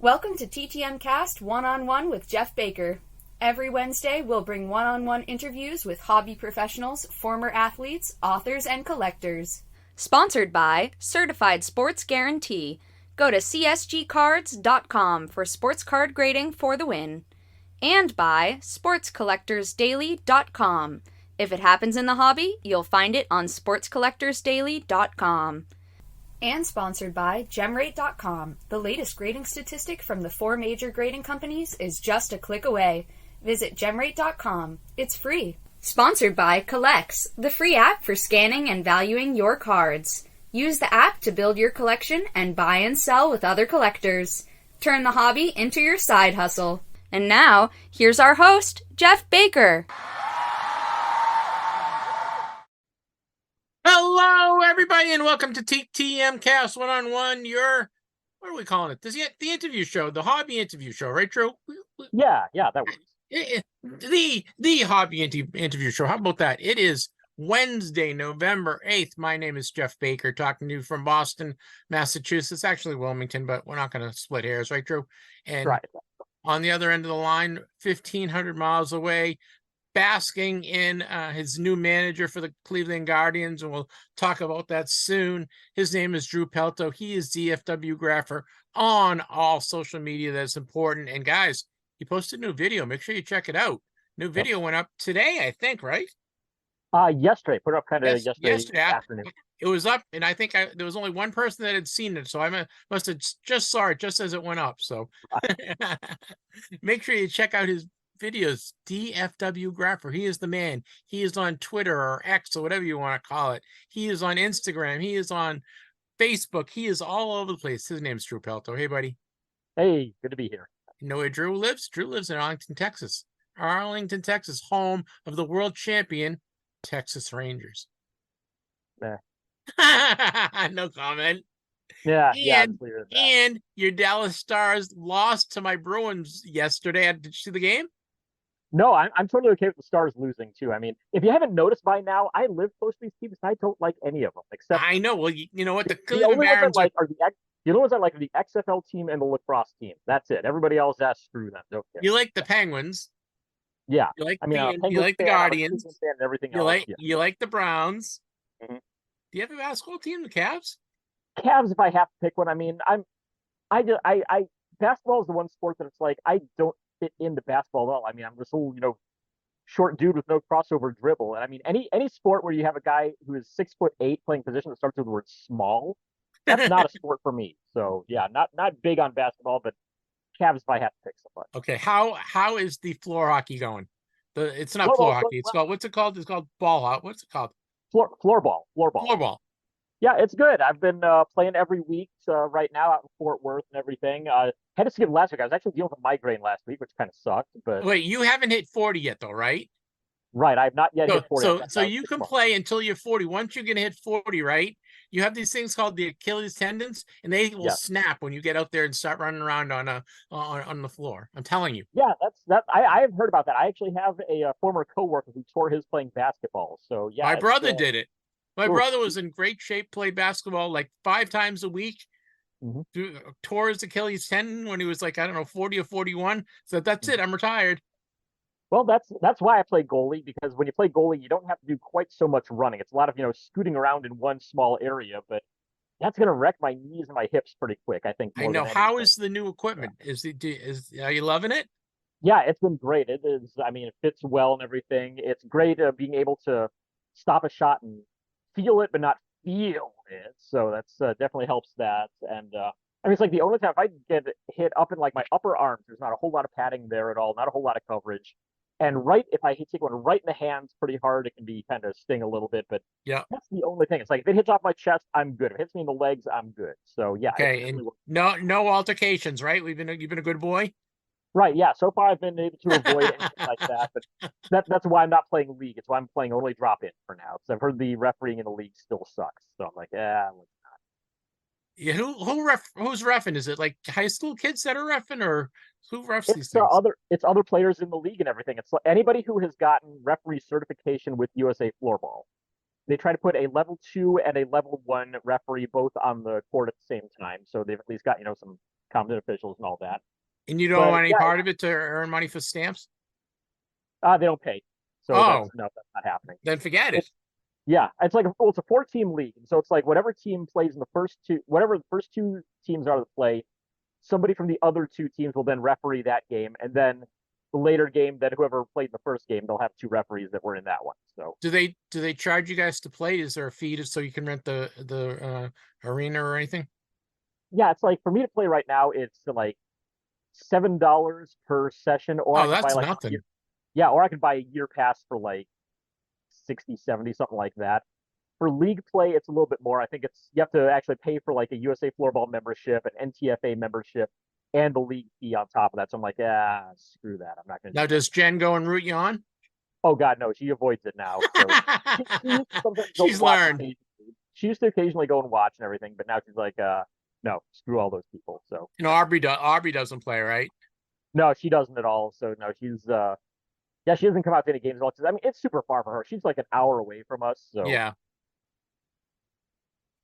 Welcome to TTMCast One-on-One with Jeff Baker. Every Wednesday, we'll bring one-on-one interviews with hobby professionals, former athletes, authors, and collectors. Sponsored by Certified Sports Guarantee. Go to csgcards.com for sports card grading for the win. And by sportscollectorsdaily.com. If it happens in the hobby, you'll find it on sportscollectorsdaily.com. And sponsored by GemRate.com. The latest grading statistic from the 4 major grading companies is just a click away. Visit GemRate.com. It's free. Sponsored by Collects, the free app for scanning and valuing your cards. Use the app to build your collection and buy and sell with other collectors. Turn the hobby into your side hustle. And now, here's our host, Jeff Baker. Hello, everybody, and welcome to TTMCast One-on-One, what are we calling it? The interview show, the hobby interview show, right, Drew? Yeah, that works. The hobby interview show. How about that? It is Wednesday, November 8th. My name is Jeff Baker, talking to you from Boston, Massachusetts, actually Wilmington, but we're not going to split hairs, right, Drew? And right. On the other end of the line, 1,500 miles away, basking in his new manager for the Cleveland Guardians, and we'll talk about that soon. His name is Drew Pelto. He is DFW Grapher on all social media. That's important. And guys, he posted a new video. Make sure you check it out. New video went up today, I think, right? Yesterday. Put it up kind of yesterday afternoon. It was up, and I think there was only one person that had seen it, so I must have just saw it just as it went up. So make sure you check out his videos. DFW Grapher. He is the man. He is on Twitter or X or whatever you want to call it. He is on Instagram. He is on Facebook. He is all over the place. His name's Drew Pelto. Hey, buddy. Hey, good to be here. You know where Drew lives? Drew lives in Arlington, Texas. Arlington, Texas, home of the world champion Texas Rangers. Nah. No comment. Yeah, and your Dallas Stars lost to my Bruins yesterday. Did you see the game? No, I'm totally okay with the Stars losing too. I mean, if you haven't noticed by now, I live close to these teams and I don't like any of them except. I know. Well, you know what? The only ones I like are the only ones I like are the XFL team and the lacrosse team. That's it. Everybody else, screw them. Don't care. You like the Penguins. Yeah. You like you like the Guardians. And everything else. Yeah. You like the Browns. Mm-hmm. Do you have a basketball team, the Cavs? Cavs, if I have to pick one. I mean, basketball is the one sport that it's like I don't fit into basketball at all. I mean, I'm this little, short dude with no crossover dribble. And I mean, any sport where you have a guy who is 6'8" playing position that starts with the word small, that's not a sport for me. So yeah, not big on basketball, but Cavs if I have to pick somebody. Okay, how is the floor hockey going? It's not floor hockey. It's called, what's it called? It's called ball. What's it called? Floor ball. Yeah, it's good. I've been playing every week right now out in Fort Worth and everything. Had to skip last week. I was actually dealing with a migraine last week, which kind of sucked. But wait, you haven't hit 40 yet, though, right? Right, I've not yet hit 40. So you can play until you're 40. Once you're gonna hit 40, right? You have these things called the Achilles tendons, and they will snap when you get out there and start running around on the floor. I'm telling you. Yeah, that's I have heard about that. I actually have a former coworker who tore his playing basketball. So yeah, my brother did it. My brother was in great shape, played basketball like 5 times a week. Mm-hmm. Tore his Achilles tendon when he was like, I don't know, 40 or 41. So that's it. I'm retired. Well, that's why I play goalie, because when you play goalie, you don't have to do quite so much running. It's a lot of, scooting around in one small area, but that's going to wreck my knees and my hips pretty quick, I think. I know. How is the new equipment? Yeah. Are you loving it? Yeah, it's been great. It is. I mean, it fits well and everything. It's great being able to stop a shot and feel it, but not feel it. So that's definitely helps that. And I mean, it's like the only time if I get hit up in like my upper arms, there's not a whole lot of padding there at all, not a whole lot of coverage. And if I take one right in the hands pretty hard, it can be kind of sting a little bit. But yeah, that's the only thing. It's like if it hits off my chest, I'm good. If it hits me in the legs, I'm good. So yeah. Okay, and no altercations, right? You've been a good boy. Right. Yeah. So far, I've been able to avoid anything like that. But that's why I'm not playing league. It's why I'm playing only drop in for now. Because I've heard the refereeing in the league still sucks. So I'm like, let's not. Yeah. Who's reffing? Is it like high school kids that are reffing, or who refs these things? It's other players in the league and everything. It's like anybody who has gotten referee certification with USA Floorball. They try to put a level 2 and a level 1 referee both on the court at the same time. So they've at least got some competent officials and all that. And you don't But want any yeah, part of it to earn money for stamps? they don't pay, so Oh, that's not happening. then forget it. It's, yeah, it's like it's a 4-team league, and so it's like whatever team plays in the first two, whatever the first two teams are to play, somebody from the other two teams will then referee that game, and then the later game, that whoever played in the first game, they'll have two referees that were in that one. So Do they charge you guys to play? Is there a fee so you can rent the arena or anything? yeah, it's like for me to play right now, it's like $7 per session, or I Oh, could buy that's like nothing. yeah, or I could buy a year pass for like 60, 70, something like that. For league play, it's a little bit more. I think it's you have to actually pay for like a USA Floorball membership, an NTFA membership, and the league fee on top of that. So I'm like, screw that. I'm not going to Now, do that. does Jen go and root you on? Oh God, no, she avoids it now. So she used to sometimes go She's and watch learned. occasionally. She used to occasionally go and watch and everything, but now she's like, no, screw all those people. So You know, Aubrey doesn't play, right? no, she doesn't at all. So no, she's yeah, she doesn't come out to any games at all. I mean, it's super far for her. She's like an hour away from us. So Yeah.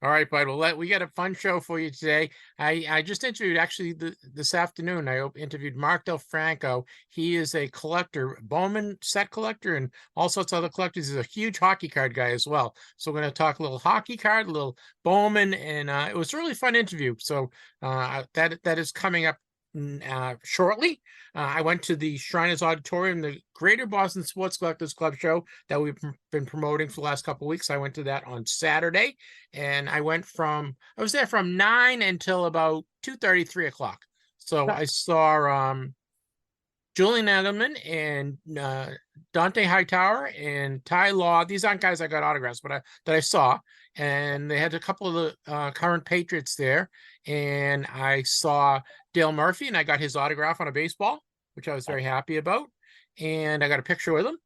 All right, bud. Well, we got a fun show for you today. I just interviewed actually this afternoon. I interviewed Mark Del Franco. He is a collector, Bowman set collector, and all sorts of other collectors. He's a huge hockey card guy as well. So we're going to talk a little hockey card, a little Bowman, and it was a really fun interview. So that is coming up shortly. I went to the Shriners Auditorium, the Greater Boston Sports Collectors Club show that we've been promoting for the last couple of weeks. I went to that on Saturday, and I was there from 9 until about 2:30, 3 o'clock. So I saw Julian Edelman and Dante Hightower and Ty Law. These aren't guys I got autographs, but that I saw. And they had a couple of the current Patriots there. And I saw Dale Murphy, and I got his autograph on a baseball, which I was very happy about. And I got a picture with him.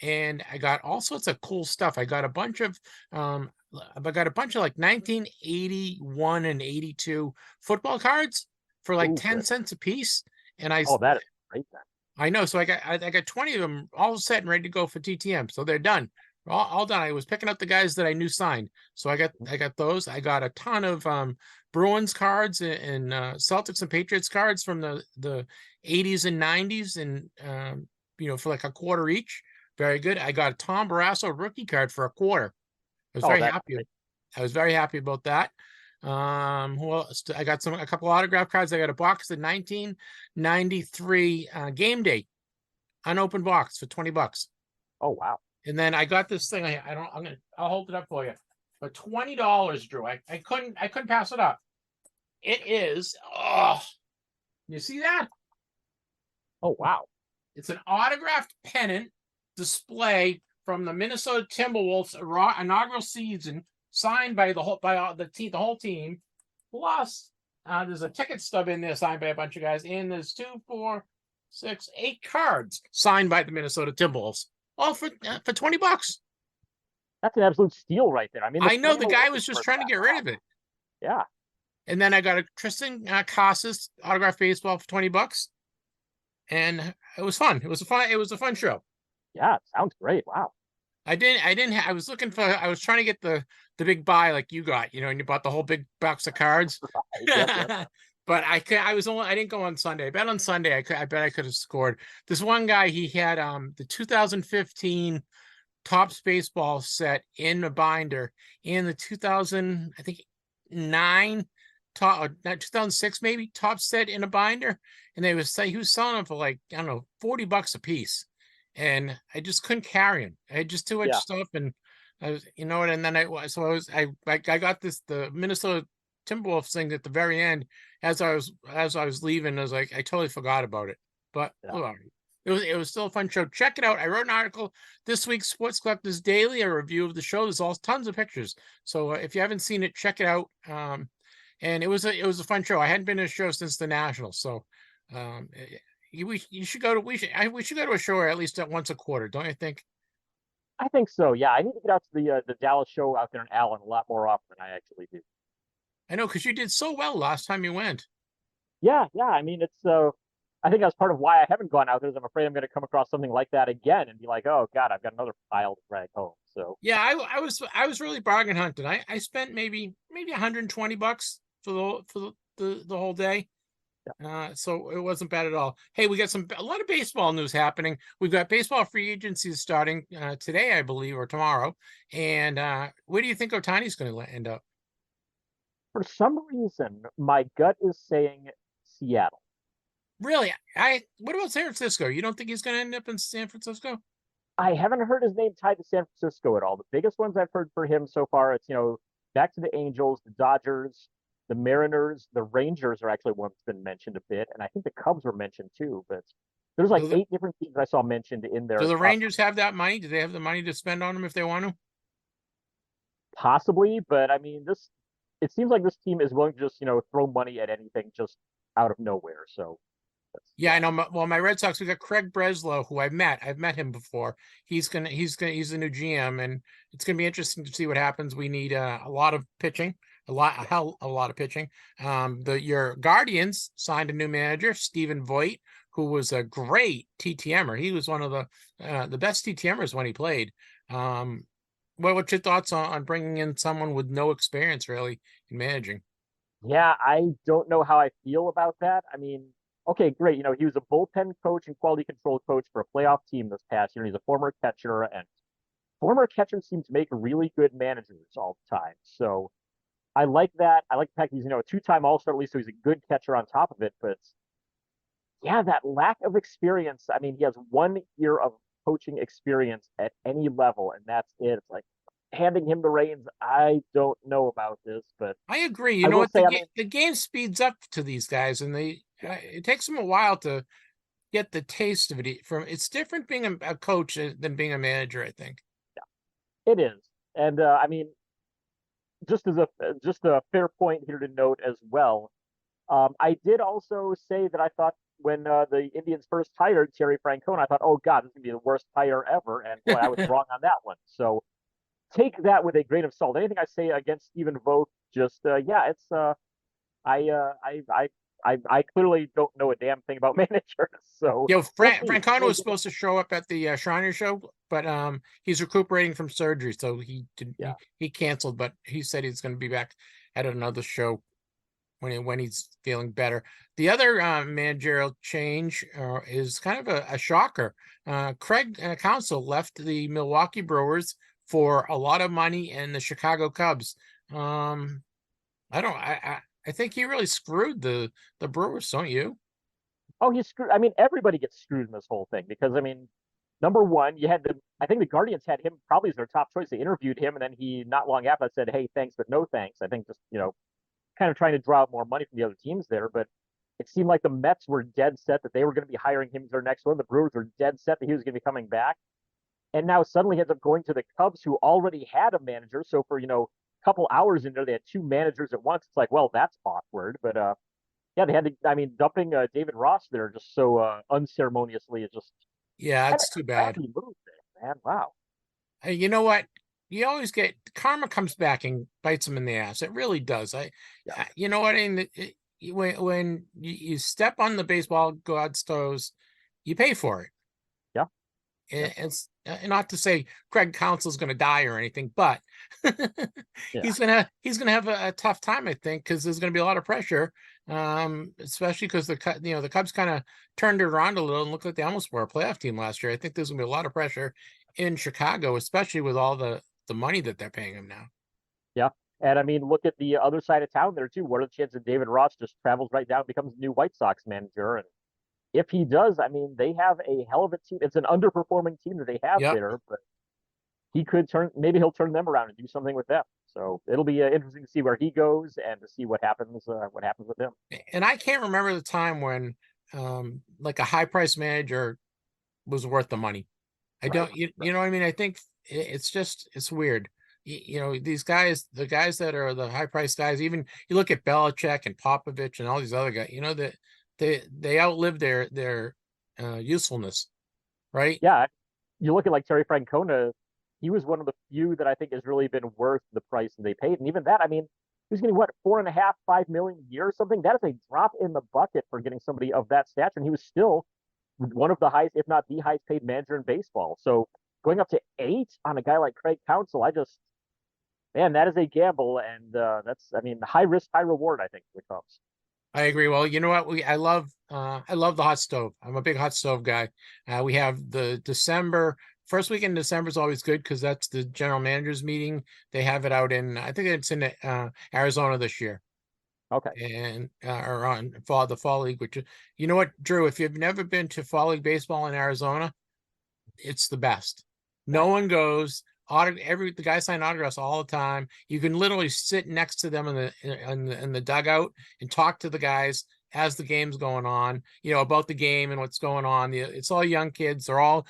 And I got all sorts of cool stuff. I got a bunch of like 1981 and 82 football cards for like 10 cents a piece. And that is great then. I know. So I got 20 of them all set and ready to go for TTM. So they're done. All done. I was picking up the guys that I knew signed. So I got those. I got a ton of Bruins cards and Celtics and Patriots cards from the 80s and 90s, and for like a quarter each. Very good. I got a Tom Barrasso rookie card for a quarter. I was very happy. Great. I was very happy about that. Who else? I got a couple autograph cards. I got a box of 1993 game day unopened box for $20. Oh wow. And then I got this thing. I'll hold it up for you for $20, Drew. I couldn't pass it up. It is, you see that? Oh wow. It's an autographed pennant display from the Minnesota Timberwolves inaugural season, signed by the whole team. Plus, there's a ticket stub in there signed by a bunch of guys, and there's 2, 4, 6, 8 cards signed by the Minnesota Timberwolves, all for $20. That's an absolute steal right there. I mean, I know the guy was just trying to get rid of it. Yeah. And then I got a Tristan Casas autographed baseball for $20, and it was fun. It was a fun show. Yeah, it sounds great. Wow. I was trying to get the big buy like you got, and you bought the whole big box of cards. Yep. But I didn't go on Sunday. I bet on Sunday I bet I could have scored. This one guy, he had the 2015 Topps baseball set in a binder, in the 2009 2006 maybe Topps set in a binder, and he was selling them for like, I don't know, $40 a piece. And I just couldn't carry him. I had just too much stuff, and I was, and then I got the Minnesota Timberwolves thing at the very end as I was leaving. I was like, I totally forgot about it, but it was still a fun show. Check it out. I wrote an article this week, Sports Collectors Daily, a review of the show. There's tons of pictures. So if you haven't seen it, check it out. And it was a fun show. I hadn't been to a show since the Nationals, so we should go to a show at least once a quarter, don't you think? I think so. Yeah, I need to get out to the Dallas show out there in Allen a lot more often than I actually do. I know, because you did so well last time you went. Yeah. I mean, it's I think that's part of why I haven't gone out there. Is I'm afraid I'm going to come across something like that again and be like, oh God, I've got another pile to drag home. So yeah, I was really bargain hunting. I spent maybe $120 for the whole day. So it wasn't bad at all. Hey, we got a lot of baseball news happening. We've got baseball free agency starting today, I believe, or tomorrow. And where do you think Otani's going to end up? For some reason, my gut is saying Seattle. Really? What about San Francisco? You don't think he's going to end up in San Francisco? I haven't heard his name tied to San Francisco at all. The biggest ones I've heard for him so far, it's, back to the Angels, the Dodgers, the Mariners, the Rangers are actually one that's been mentioned a bit, and I think the Cubs were mentioned too. But there's like Do the, 8 different teams I saw mentioned in do their the top, Rangers have that money? Do they have the money to spend on him if they want to? possibly. But I mean, it seems like this team is willing to just throw money at anything just out of nowhere. So Yeah, I know. My Red Sox, we got Craig Breslow, who I've met him before. He's the new GM, and it's gonna be interesting to see what happens. We need a lot of pitching, a lot of pitching. Your Guardians signed a new manager, Stephen Voigt, who was a great TTMer. He was one of the best TTMers when he played. What's your thoughts on bringing in someone with no experience really in managing? yeah, I don't know how I feel about that. I mean, okay, great. He was a bullpen coach and quality control coach for a playoff team this past year. He's a former catcher, and former catchers seem to make really good managers all the time. So I like that. I like the fact he's, a two-time All-Star at least, so he's a good catcher on top of it. But yeah, that lack of experience. I mean, he has 1 year of coaching experience at any level, and that's it. It's like handing him the reins. I don't know about this, but I agree. You I know will what? say, I mean, The game speeds up to these guys, and it takes them a while to get the taste of it. It's different being a coach than being a manager, I think. it is. And I mean, just a fair point here to note as well. I did also say that I thought when the Indians first hired Terry Francona, I thought, oh God, this is gonna be the worst hire ever, and boy, I was wrong on that one. So take that with a grain of salt. Anything I say against Stephen Vogt, just yeah, it's I, uh, I I I clearly don't know a damn thing about managers, so we'll see. Francano We'll was get, supposed to show up at the Shriner show, but he's recuperating from surgery, so yeah, he canceled. But he said he's going to be back at another show when he's feeling better. The other managerial change is kind of a shocker. Craig Counsell left the Milwaukee Brewers for a lot of money and the Chicago Cubs. I don't. I think he really screwed the Brewers, don't you? oh, he's screwed. I mean, everybody gets screwed in this whole thing because I mean, number one, you had I think the Guardians had him probably as their top choice. They interviewed him, and then he not long after that said, "Hey, thanks, but no thanks." I think just kind of trying to draw out more money from the other teams there, but it seemed like the Mets were dead set that they were going to be hiring him as their next one. The Brewers were dead set that he was going to be coming back. And now suddenly he ends up going to the Cubs, who already had a manager. So for, a couple hours in there, they had 2 managers at once. It's like, well, that's awkward. But yeah, they had to, I mean, dumping David Ross there just so unceremoniously is just Yeah, kind of it's too a bad. crappy move there, man. Wow. Hey, you know what? You always get karma comes back and bites them in the ass. It really does. Yeah. You know what? When you step on the baseball god's toes, you pay for it. Yeah. Yeah. It's not to say Craig Counsell's going to die or anything, but Yeah. he's gonna have a tough time, I think, because there's going to be a lot of pressure, especially because the Cubs kind of turned it around a little and looked like they almost were a playoff team last year. I think there's going to be a lot of pressure in Chicago, especially with all the money that they're paying him now. Yeah. And I mean, look at the other side of town there too. What are the chances that David Ross just travels right down, becomes the new White Sox manager? And if he does, I mean, they have a hell of a team. It's an underperforming team that they have Yep. there, but maybe he'll turn them around and do something with them. So it'll be interesting to see where he goes and to see what happens with him. And I can't remember the time when like a high price manager was worth the money. I don't, you know what I mean? I think it's weird. These guys, the guys that are the high price guys, even you look at Belichick and Popovich and all these other guys, that they outlive their usefulness, right? Yeah, you look at like Terry Francona. He was one of the few that I think has really been worth the price that they paid, and even that, I mean, he was getting what 4.5, 5 million a year or something. That is a drop in the bucket for getting somebody of that stature, and he was still one of the highest, if not the highest paid manager in baseball. So going up to 8 on a guy like Craig Counsell, man, that is a gamble, and that's, I mean, high risk, high reward. I think for the Cubs. I agree. Well, you know what? I love the hot stove. I'm a big hot stove guy. We have the first week in December is always good because that's the general managers meeting. They have it out in, I think it's in Arizona this year, Okay. and or on the fall league. Which, you know what, Drew? If you've never been to fall league baseball in Arizona, it's the best. No one goes. The guys sign autographs all the time. You can literally sit next to them in the dugout and talk to the guys as the game's going on, about the game and what's going on. It's all young kids. They're all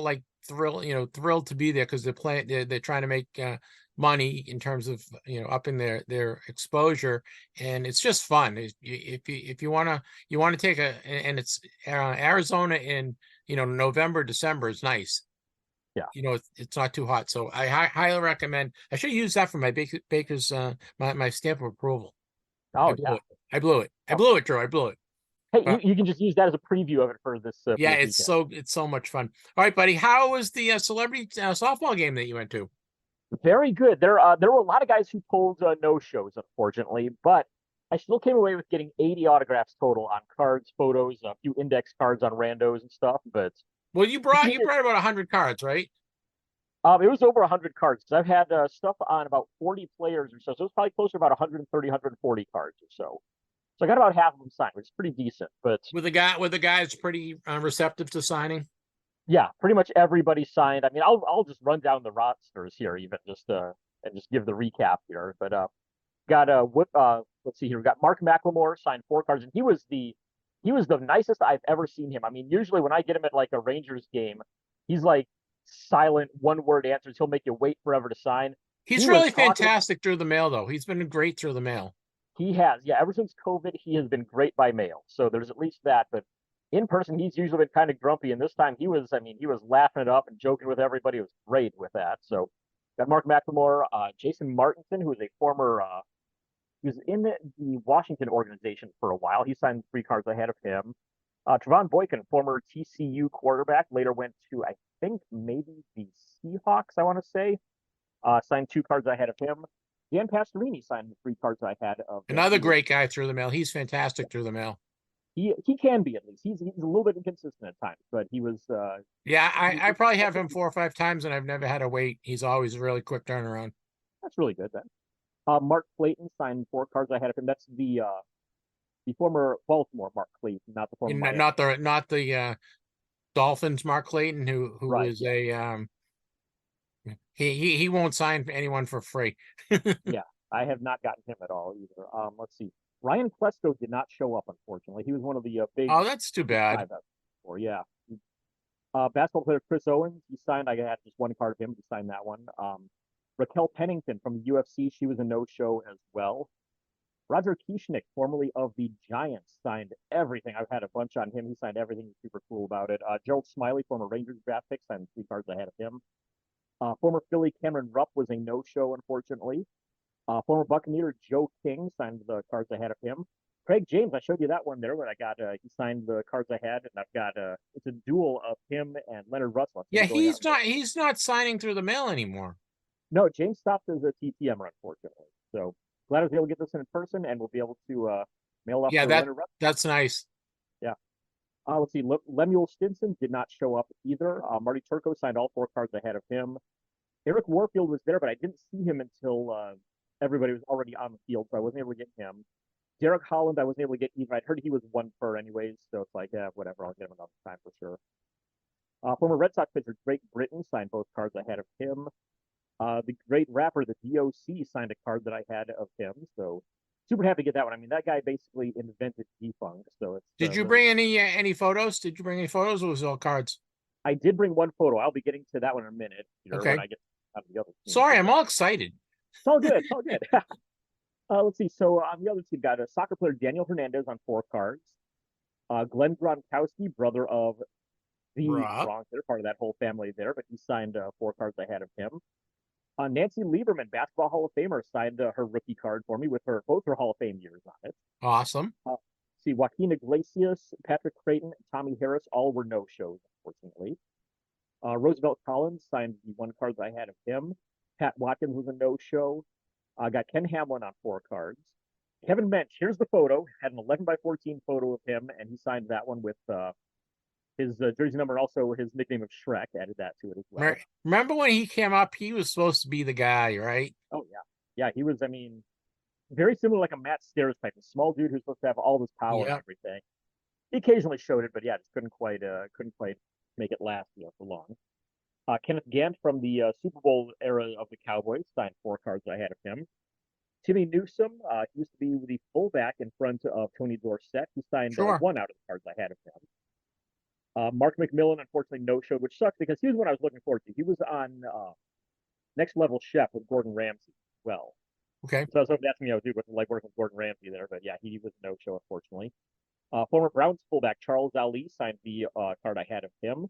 like thrilled to be there because they're trying to make money in terms of upping their exposure, and it's just fun. If you want to take and it's Arizona in November, December is nice. Yeah. It's not too hot. So I highly recommend. I should use that for my baker's my stamp of approval. I Oh blew yeah. it. I blew it. I Oh. blew it, Drew. I blew it. Hey, you, But you can just use that as a preview of it for yeah, this weekend. it's so much fun. All right, buddy. How was the celebrity softball game that you went to? Very good. There were a lot of guys who pulled no shows, unfortunately, but I still came away with getting 80 autographs total on cards, photos, a few index cards on randos and stuff. But Well, you brought about 100 cards, right? it was over 100 cards. I've had stuff on about 40 players or so, so it was probably closer to about 130, 140 cards or so. So I got about half of them signed, which is pretty decent. But With the guys pretty receptive to signing. yeah, pretty much everybody signed. I mean, I'll just run down the rosters here, even just and just give the recap here. But got a whip. Let's see here. We got Mark McLemore signed 4 cards, and he was the nicest I've ever seen him. I mean, usually when I get him at like a Rangers game, he's like silent, one-word answers. He'll make you wait forever to sign. He's He was really talking. fantastic through the mail, though. He's been great through the mail. He has, yeah. Ever since COVID, he has been great by mail. So there's at least that. But in person, he's usually been kind of grumpy, and this time he was. I mean, he was laughing it up and joking with everybody. It was great with that. So got Mark McLemore, Jason Martinson, who is a former he was in the Washington organization for a while. He signed 3 cards ahead of him. Trevon Boykin, former TCU quarterback, later went to, I think, maybe the Seahawks, I want to say. Signed 2 cards ahead of him. Dan Pastorini signed the 3 cards ahead of him. Another great guy through the mail. He's fantastic through the mail. He can be, at least. He's a little bit inconsistent at times, but he was. Yeah, I probably have him 4 or 5 times, and I've never had to wait. He's always a really quick turnaround. That's really good then. Mark Clayton signed 4 cards ahead of him. That's the former Baltimore Mark Clayton, not the former Miami. Not the Dolphins Mark Clayton, who Right, is he won't sign anyone for free. yeah, I have not gotten him at all either. Let's see. Ryan Klesko did not show up, unfortunately. He was one of the big. Oh, that's too bad. Or yeah. Basketball player Chris Owens, he signed. I had just 1 card of him. He signed that one. Raquel Pennington from the UFC, she was a no-show as well. Roger Kieschnick, formerly of the Giants, signed everything. I've had a bunch on him. He signed everything. He's super cool about it. Gerald Smiley, former Rangers draft pick, signed 3 cards ahead of him. Former Philly Cameron Rupp was a no-show, unfortunately. Former Buccaneer Joe King signed the cards ahead of him. Craig James, I showed you that one there, but I got he signed the cards ahead, and I've got it's a duel of him and Leonard Russell. Yeah, he's not signing through the mail anymore. No, James stopped as a TTMer, unfortunately. So glad I was able to get this in person, and we'll be able to mail up. Yeah, that's nice. Yeah. Let's see. Lemuel Stinson did not show up either. Marty Turco signed all 4 cards ahead of him. Eric Warfield was there, but I didn't see him until everybody was already on the field, so I wasn't able to get him. Derek Holland, I wasn't able to get either. I'd heard he was 1 per anyways, so it's like, yeah, whatever. I'll get him another time for sure. Former Red Sox pitcher Drake Britton signed both cards ahead of him. The great rapper, the DOC, signed a card that I had of him, so super happy to get that one. I mean, that guy basically invented G-Funk, so it's. Did you bring any photos? Did you bring any photos, or was it all cards? I did bring 1 photo. I'll be getting to that one in a minute. Okay. When I get out of the other team. Sorry, I'm all excited. It's all good. It's all good. Let's see. So on the other team, got a soccer player Daniel Hernandez on 4 cards. Glenn Gronkowski, brother of the Gronk, they're part of that whole family there, but he signed 4 cards ahead of him. Nancy Lieberman, Basketball Hall of Famer, signed her rookie card for me with both her Hall of Fame years on it. Awesome. See, Joaquin Iglesias, Patrick Creighton, Tommy Harris, all were no-shows, unfortunately. Roosevelt Collins signed the 1 card I had of him. Pat Watkins was a no-show. Got Ken Hamlin on 4 cards. Kevin Mensch, here's the photo. Had an 11x14 photo of him, and he signed that one with his jersey number, and also his nickname of Shrek. Added that to it as well. Remember when he came up? He was supposed to be the guy, right? Oh yeah, he was. I mean, very similar, like a Matt Stairs type, a small dude who's supposed to have all this power and everything. He occasionally showed it, but yeah, just couldn't quite make it last for long. Kenneth Gant from the Super Bowl era of the Cowboys signed 4 cards I had of him. Timmy Newsome, he used to be the fullback in front of Tony Dorsett. He signed 1 out of the cards I had of him. Mark McMillan, unfortunately, no-showed, which sucks because he was one I was looking forward to. He was on Next Level Chef with Gordon Ramsay as well. Okay. So I was hoping that's, dude, with like working with Gordon Ramsay there, but yeah, he was a no-show, unfortunately. Former Browns fullback Charles Ali signed the card I had of him.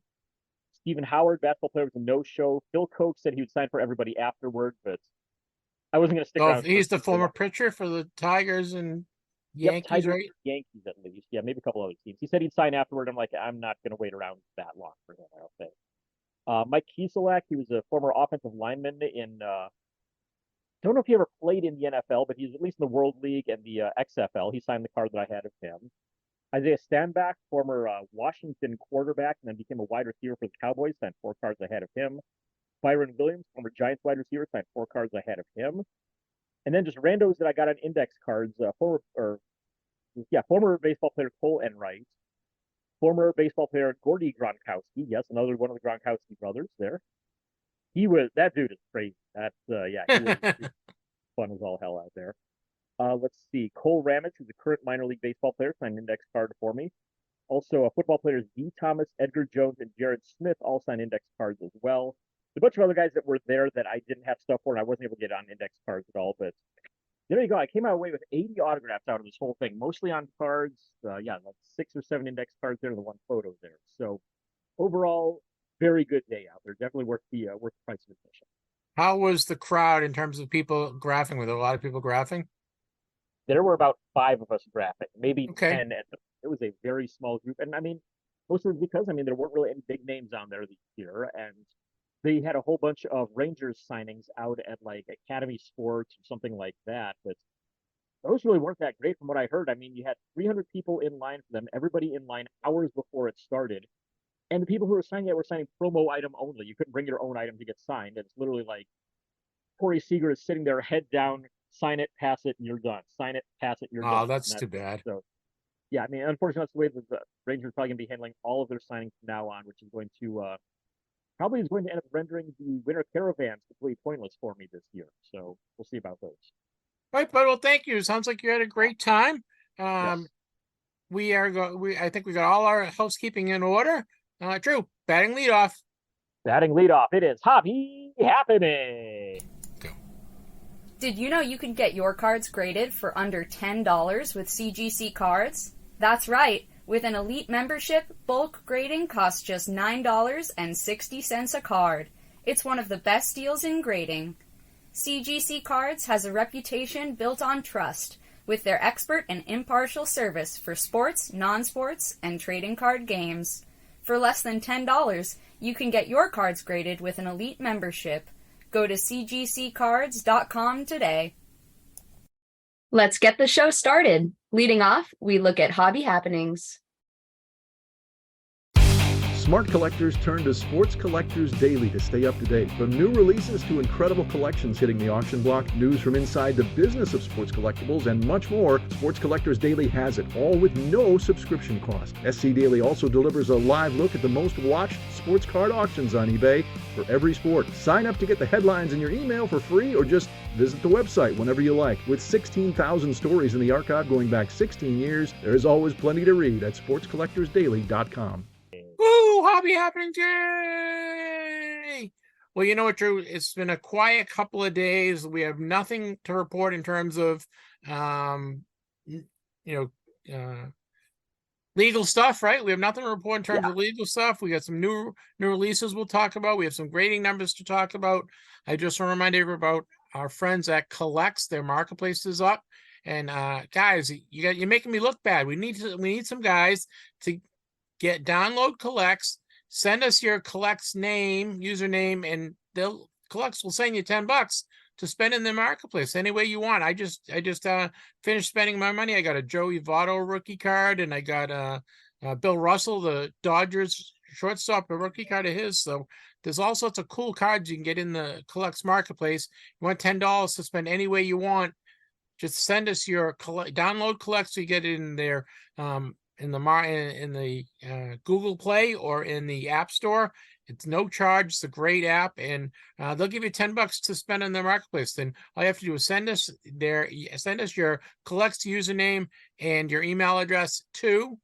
Stephen Howard, basketball player, was a no-show. Phil Koch said he would sign for everybody afterward, but I wasn't going to stick around. He's the former pitcher for the Tigers and Yankees, Tigers, right? Yankees at least. Yeah, maybe a couple other teams. He said he'd sign afterward. I'm like, I'm not going to wait around that long for him, I don't think. Mike Kieselak, he was a former offensive lineman in don't know if he ever played in the NFL, but he's at least in the World League and the XFL. He signed the card that I had of him. Isaiah Stanback, former Washington quarterback, and then became a wide receiver for the Cowboys, signed 4 cards I had of him. Byron Williams, former Giants wide receiver, signed 4 cards I had of him. And then just randos that I got on index cards. Former baseball player Cole Enright, former baseball player Gordy Gronkowski. Yes, another one of the Gronkowski brothers there. That dude is crazy. That's he was fun as all hell out there. Let's see. Cole Ramage, who's a current minor league baseball player, signed an index card for me. Also, football players D. Thomas, Edgar Jones, and Jared Smith all signed index cards as well. A bunch of other guys that were there that I didn't have stuff for, and I wasn't able to get on index cards at all. But there you go. I came away with 80 autographs out of this whole thing, mostly on cards. Like 6 or 7 index cards there, and the 1 photo there. So overall, very good day out there. Definitely worth the price of admission. How was the crowd in terms of people graphing? Were there a lot of people graphing? There were about 5 of us graphing, maybe 10. It was a very small group, and I mean, most of it was because there weren't really any big names on there this year, and they had a whole bunch of Rangers signings out at like Academy Sports or something like that. But those really weren't that great from what I heard. I mean, you had 300 people in line for them, everybody in line hours before it started. And the people who were signing it were signing promo item only. You couldn't bring your own item to get signed. It's literally like Corey Seager is sitting there, head down, sign it, pass it, and you're done. Sign it, pass it, you're done. Oh, that's too bad. So, yeah, I mean, unfortunately, that's the way the Rangers are probably going to be handling all of their signings from now on, which is going to probably is going to end up rendering the winter caravans completely pointless for me this year. So we'll see about those. All right, bud. Well, thank you. Sounds like you had a great time. Yes. I think we got all our housekeeping in order. Drew, batting leadoff. Batting leadoff. It is Hobby Happening. Go. Did you know you can get your cards graded for under $10 with CGC Cards? That's right. With an elite membership, bulk grading costs just $9.60 a card. It's one of the best deals in grading. CGC Cards has a reputation built on trust, with their expert and impartial service for sports, non-sports, and trading card games. For less than $10, you can get your cards graded with an elite membership. Go to cgccards.com today. Let's get the show started. Leading off, we look at hobby happenings. Smart collectors turn to Sports Collectors Daily to stay up to date. From new releases to incredible collections hitting the auction block, news from inside the business of sports collectibles, and much more, Sports Collectors Daily has it, all with no subscription cost. SC Daily also delivers a live look at the most watched sports card auctions on eBay for every sport. Sign up to get the headlines in your email for free, or just visit the website whenever you like. With 16,000 stories in the archive going back 16 years, there's always plenty to read at sportscollectorsdaily.com. Woo! Hobby happenings! Yay! Well, you know what, Drew? It's been a quiet couple of days. We have nothing to report in terms of, legal stuff, right? We have nothing to report in terms of legal stuff. We got some new releases we'll talk about. We have some grading numbers to talk about. I just want to remind everyone about our friends at Collects. Their marketplace is up, and guys, you're making me look bad. We need some guys to download Collects, send us your Collects username, and Collects will send you $10 to spend in the marketplace any way you want. I just finished spending my money. I got a Joey Votto rookie card, and I got Bill Russell, the Dodgers shortstop, a rookie card of his. So there's all sorts of cool cards you can get in the Collects marketplace. You want $10 to spend any way you want, just send us your download Collect, so you get it in there, in the Google Play or in the App Store. It's no charge. It's a great app, and they'll give you $10 to spend in the marketplace. Then all you have to do is send us your Collects username and your email address to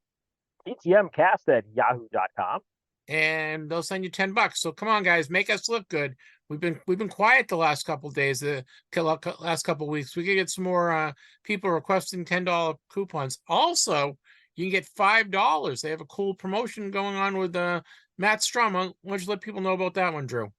TTMcast@yahoo.com. and they'll send you $10. So come on, guys, make us look good. We've been quiet the last couple of days, the last couple of weeks. We could get some more people requesting $10 coupons. Also, you can get $5. They have a cool promotion going on with Matt Strum. Why don't you let people know about that one, Drew?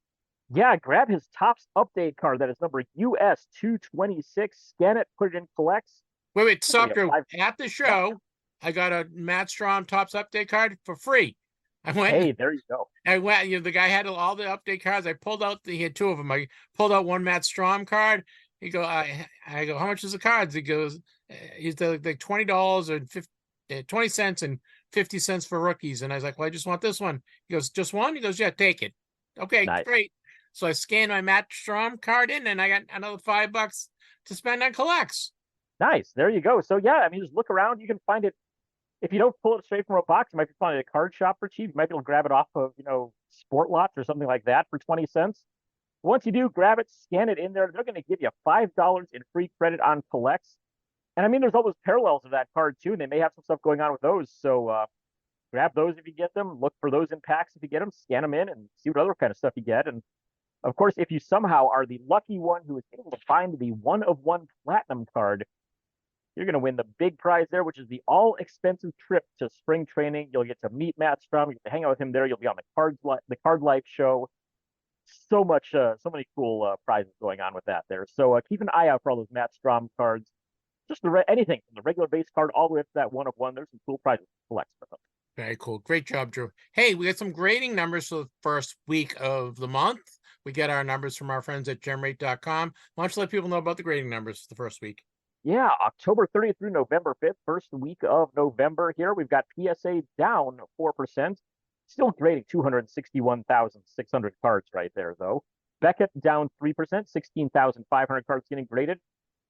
Yeah, grab his Topps update card. That is number US 226. Scan it, put it in Collects. Wait, stop, Drew. At the show, I got a Matt Strom Topps update card for free. I went. Hey, there you go. I went. The guy had all the update cards. I pulled out. He had two of them. I pulled out one Matt Strom card. He go. I go. How much is the cards? He goes. He's like $20 and 20 cents and 50 cents for rookies. And I was like, well, I just want this one. He goes, just one? He goes, yeah, take it. Okay, nice. Great. So I scanned my Matt Strom card in, and I got another $5 to spend on Collects. Nice. There you go. So yeah, I mean, just look around. You can find it. If you don't pull it straight from a box, you might be finding a card shop for cheap. You might be able to grab it off of, Sport Lots or something like that for 20 cents. Once you do, grab it, scan it in there. They're going to give you $5 in free credit on Collects. And I mean, there's all those parallels of that card too, and they may have some stuff going on with those. So grab those if you get them. Look for those in packs if you get them. Scan them in and see what other kind of stuff you get. And of course, if you somehow are the lucky one who is able to find the 1-of-1 platinum card, you're going to win the big prize there, which is the all-expensive trip to spring training. You'll get to meet Matt Strom. You get to hang out with him there. You'll be on the Card Life show. So many cool prizes going on with that there. So keep an eye out for all those Matt Strom cards. Just anything from the regular base card all the way up to that 1-of-1. There's some cool prizes to collect for them. Very cool. Great job, Drew. Hey, we got some grading numbers for the first week of the month. We get our numbers from our friends at gemrate.com. Why don't you let people know about the grading numbers for the first week? Yeah, October 30th through November 5th, first week of November here. We've got PSA down 4%. Still grading 261,600 cards right there, though. Beckett down 3%, 16,500 cards getting graded.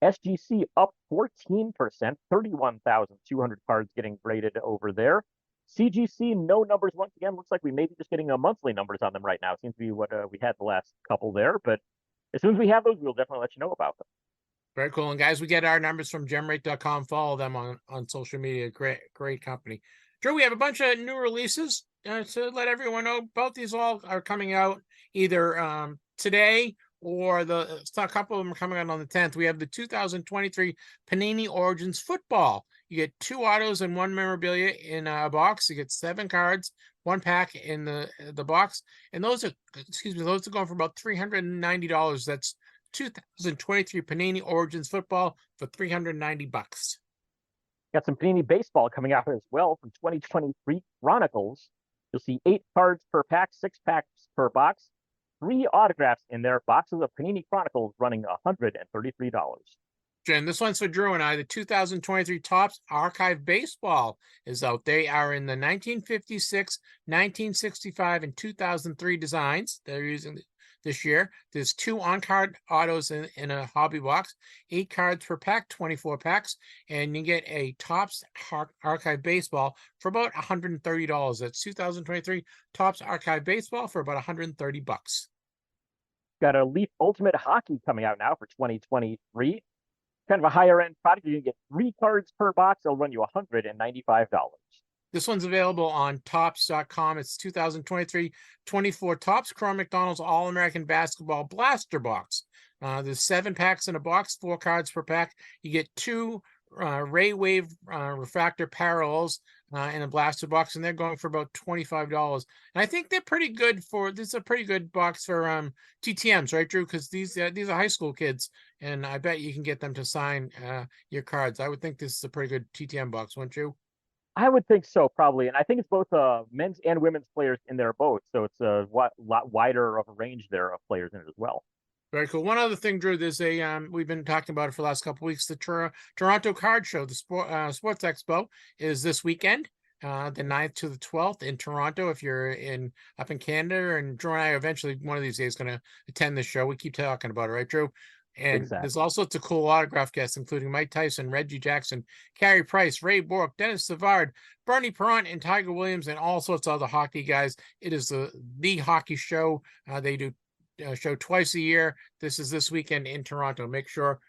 SGC up 14%, 31,200 cards getting graded over there. CGC, no numbers once again. Looks like we may be just getting monthly numbers on them right now. Seems to be what we had the last couple there. But as soon as we have those, we'll definitely let you know about them. Very cool. And guys, we get our numbers from gemrate.com. Follow them on social media. Great company. Drew, we have a bunch of new releases to let everyone know. Both these all are coming out either today or a couple of them are coming out on the 10th. We have the 2023 Panini Origins Football. You get 2 autos and 1 memorabilia in a box. You get 7 cards, 1 pack in the box. And those are going for about $390. That's 2023 Panini Origins Football for $390. Got some Panini Baseball coming out as well from 2023 Chronicles. You'll see 8 cards per pack, 6 packs per box, 3 autographs in there. Boxes of Panini Chronicles running $133. And this one's for Drew and I. The 2023 Topps Archive Baseball is out. They are in the 1956, 1965, and 2003 designs they're using this year. There's 2 on-card autos in a hobby box, 8 cards per pack, 24 packs, and you get a Topps Archive Baseball for about $130. That's 2023 Topps Archive Baseball for about $130. Got a Leaf Ultimate Hockey coming out now for 2023. Kind of a higher end product. You can get 3 cards per box. They'll run you $195. This one's available on Topps.com. It's 2023 24 Topps Chrome McDonald's All-American Basketball Blaster Box. There's 7 packs in a box, 4 cards per pack. You get 2 Ray Wave refractor parallels in a blaster box, and they're going for about $25. And I think they're pretty good this is a pretty good box for TTMs, right, Drew? Because these are high school kids, and I bet you can get them to sign your cards. I would think this is a pretty good TTM box, wouldn't you? I would think so, probably. And I think it's both men's and women's players in there both. So it's a lot wider of a range there of players in it as well. Very cool. One other thing, Drew, there's we've been talking about it for the last couple of weeks. The Toronto Card Show, the Sports Expo, is this weekend, the 9th to the 12th in Toronto. If you're up in Canada, and Drew and I are eventually one of these days going to attend the show. We keep talking about it, right, Drew? And there's all sorts of cool autograph guests, including Mike Tyson, Reggie Jackson, Carey Price, Ray Bork, Dennis Savard, Bernie Perrant, and Tiger Williams, and all sorts of other hockey guys. It is the hockey show. They do show twice a year. This is this weekend in Toronto. Make sure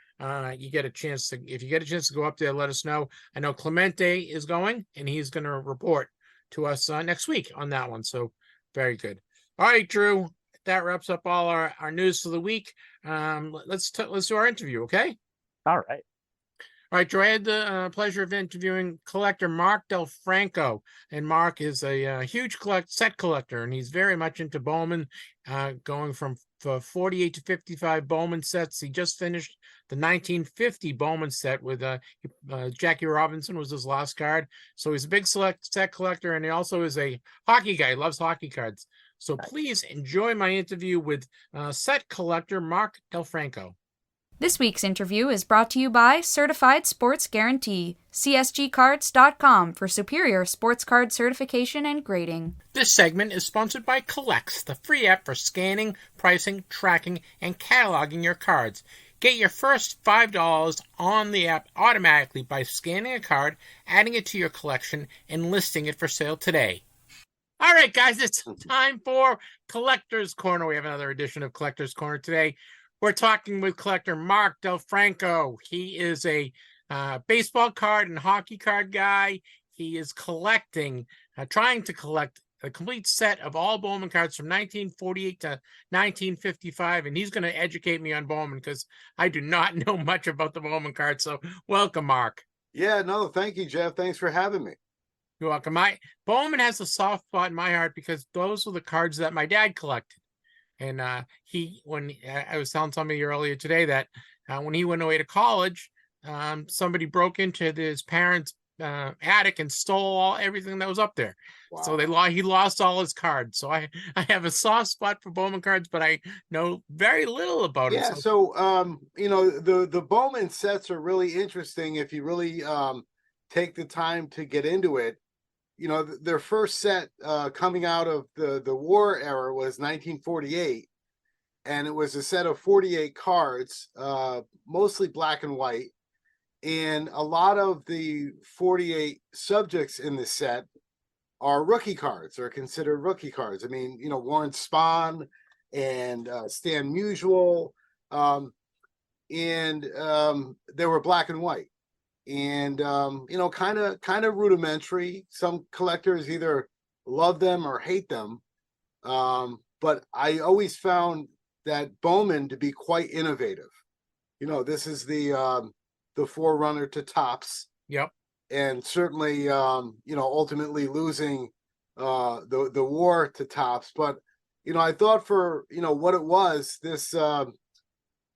you get a chance to, if you get a chance to go up there, let us know. I know Clemente is going, and he's going to report to us next week on that one. So very good. All right, Drew, that wraps up all our news for the week. Let's do our interview, okay? All right. All right, Drew, I had the pleasure of interviewing collector Mark Del Franco, and Mark is a huge set collector, and he's very much into Bowman, going from 48 to 55 Bowman sets. He just finished the 1950 Bowman set with Jackie Robinson was his last card. So he's a big set collector, and he also is a hockey guy. He loves hockey cards. So please enjoy my interview with set collector Mark Del Franco. This week's interview is brought to you by Certified Sports Guarantee, csgcards.com for superior sports card certification and grading. This segment is sponsored by Collects, the free app for scanning, pricing, tracking, and cataloging your cards. Get your first $5 on the app automatically by scanning a card, adding it to your collection, and listing it for sale today. All right, guys, it's time for Collector's Corner. We have another edition of Collector's Corner today. We're talking with collector Mark Del Franco. He is a baseball card and hockey card guy. He is trying to collect a complete set of all Bowman cards from 1948 to 1955, and he's going to educate me on Bowman because I do not know much about the Bowman cards. So welcome, Mark. Yeah, no, thank you, Jeff. Thanks for having me. You're welcome. Bowman has a soft spot in my heart because those were the cards that my dad collected. And when I was telling somebody earlier today that when he went away to college, somebody broke into his parents' attic and stole everything that was up there. Wow. So he lost all his cards. So I have a soft spot for Bowman cards, but I know very little about it. Yeah, so the Bowman sets are really interesting if you really take the time to get into it. You know, their first set coming out of the war era was 1948, and it was a set of 48 cards, mostly black and white. And a lot of the 48 subjects in the set are rookie cards, or considered rookie cards. I mean, Warren Spahn and Stan Musial, and they were black and white. And kind of rudimentary. Some collectors either love them or hate them, but I always found that Bowman to be quite innovative. This is the forerunner to Topps. Yep. And certainly ultimately losing the war to Topps. But I thought for what it was, this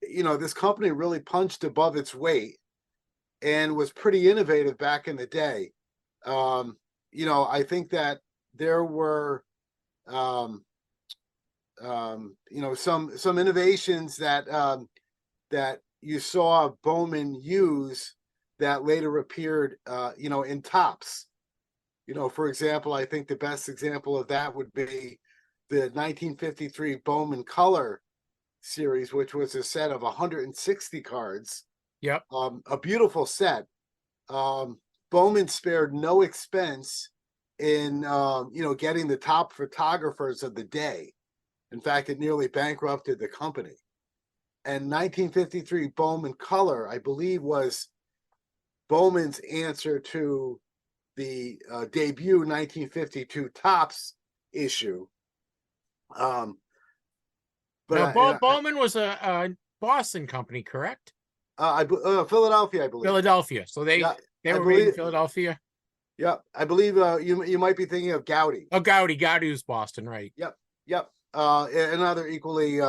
this company really punched above its weight and was pretty innovative back in the day. I think that there were, some innovations that you saw Bowman use that later appeared, in Topps. For example, I think the best example of that would be the 1953 Bowman Color series, which was a set of 160 cards. Yep. A beautiful set. Bowman spared no expense in getting the top photographers of the day. In fact, it nearly bankrupted the company. And 1953 Bowman Color, I believe, was Bowman's answer to the debut 1952 Topps issue. Bowman was a Boston company, correct? Philadelphia, I believe. Philadelphia. So they were made in Philadelphia. Yeah, I believe you might be thinking of Gowdy. Oh, Gowdy was Boston, right? Yep. Another equally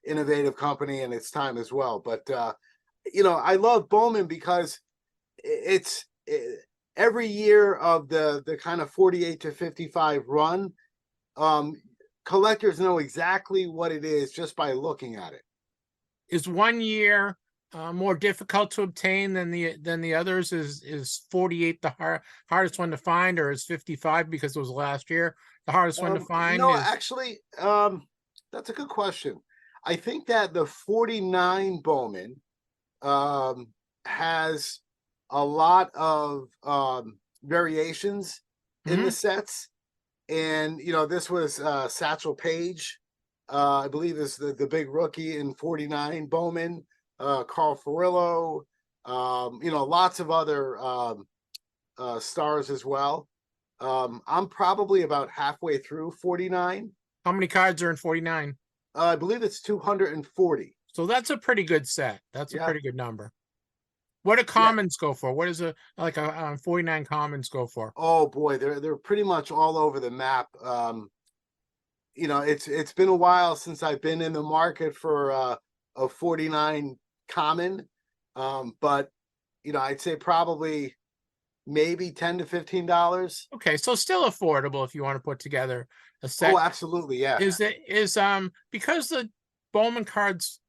innovative company in its time as well. But I love Bowman because it's every year of the kind of 48 to 55 run. collectors know exactly what it is just by looking at it. Is 1 year more difficult to obtain than the others? Is 48 the hardest one to find, or is 55 because it was last year the hardest one to find? Actually, that's a good question. I think that the 49 Bowman has a lot of variations in the sets. And, this was Satchel Paige, I believe is the big rookie in 49 Bowman, Carl Furillo, lots of other stars as well. I'm probably about halfway through 49. How many cards are in 49? I believe it's 240. So that's a pretty good set. That's a Yeah. pretty good number. What do commons go for? What is a 49 commons go for? Oh boy, they're pretty much all over the map. It's been a while since I've been in the market for a 49 common. But I'd say probably maybe $10 to $15. Okay, so still affordable if you want to put together a set. Oh, absolutely, yeah. Is because the Bowman cards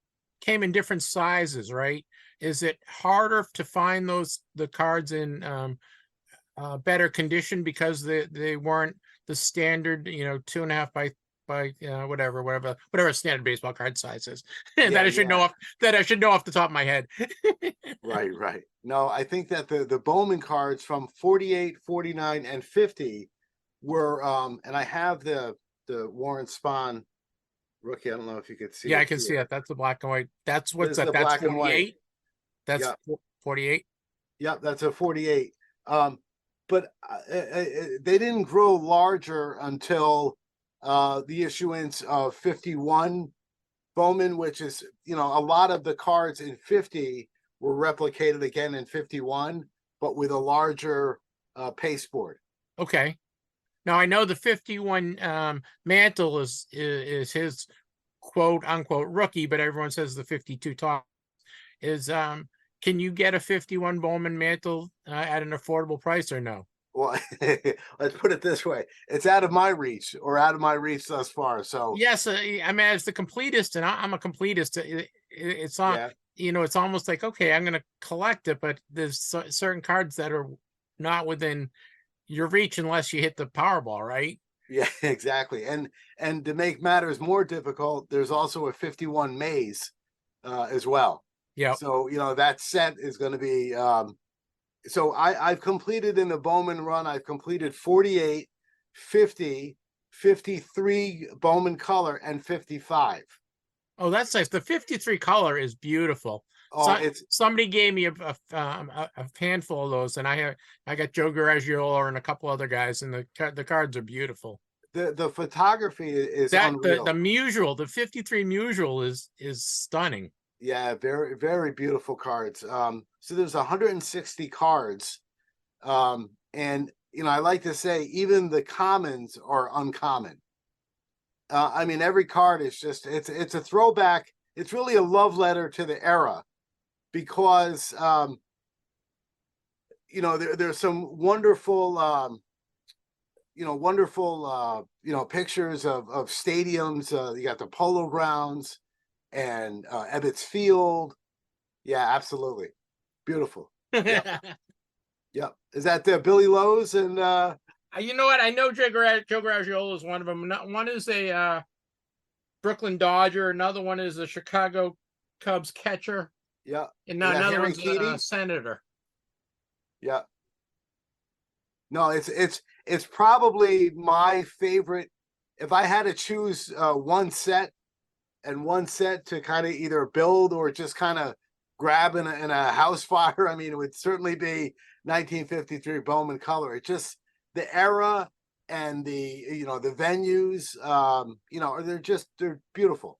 came in different sizes, right? Is it harder to find the cards in better condition because they weren't the standard 2.5 by whatever standard baseball card size is? that I should know off the top of my head. Right. No, I think that the Bowman cards from 48, 49, and 50 were and I have the Warren Spahn rookie. I don't know if you could see. Yeah, I can see it. That's the black and white. That's what's that? That's 48. That's 48. Yep, that's a 48. But they didn't grow larger until the issuance of 51 Bowman, which is, a lot of the cards in 50 were replicated again in 51, but with a larger pasteboard. Okay. Now I know the 51 Mantle is his quote unquote rookie, but everyone says the 52 top is. Can you get a 51 Bowman Mantle at an affordable price or no? Well, let's put it this way: it's out of my reach thus far. So yes, I mean, as the completist, and I'm a completist. It's on. Yeah. It's almost like, okay, I'm going to collect it, but there's certain cards that are not within your reach unless you hit the Powerball, right? Yeah, exactly. And to make matters more difficult, there's also a 51 Maze as well. Yeah. So that set is going to be. So I've completed in the Bowman run. I've completed 48, 50, 53 Bowman color, and 55. Oh, that's nice. The 53 color is beautiful. Oh, somebody gave me a handful of those, and I got Joe Garagiola and a couple other guys, and the cards are beautiful. The photography is unreal. The Mutual, the 53 Mutual is stunning. Yeah, very, very beautiful cards. So there's 160 cards. And I like to say even the commons are uncommon. I mean, every card is just it's a throwback. It's really a love letter to the era because there's some wonderful pictures of stadiums. You got the Polo Grounds and Ebbets Field. Yeah, absolutely. Beautiful. Yep. Yep. Is that Billy Lowe's? And you know what? I know Joe Garagiola is one of them. One is a Brooklyn Dodger. Another one is a Chicago Cubs catcher. Yeah. And another one's a senator. Yeah. No, it's probably my favorite. If I had to choose one set to kind of either build or just kind of grab in a house fire, I mean, it would certainly be 1953 Bowman color. It just the era and the venues, they're beautiful.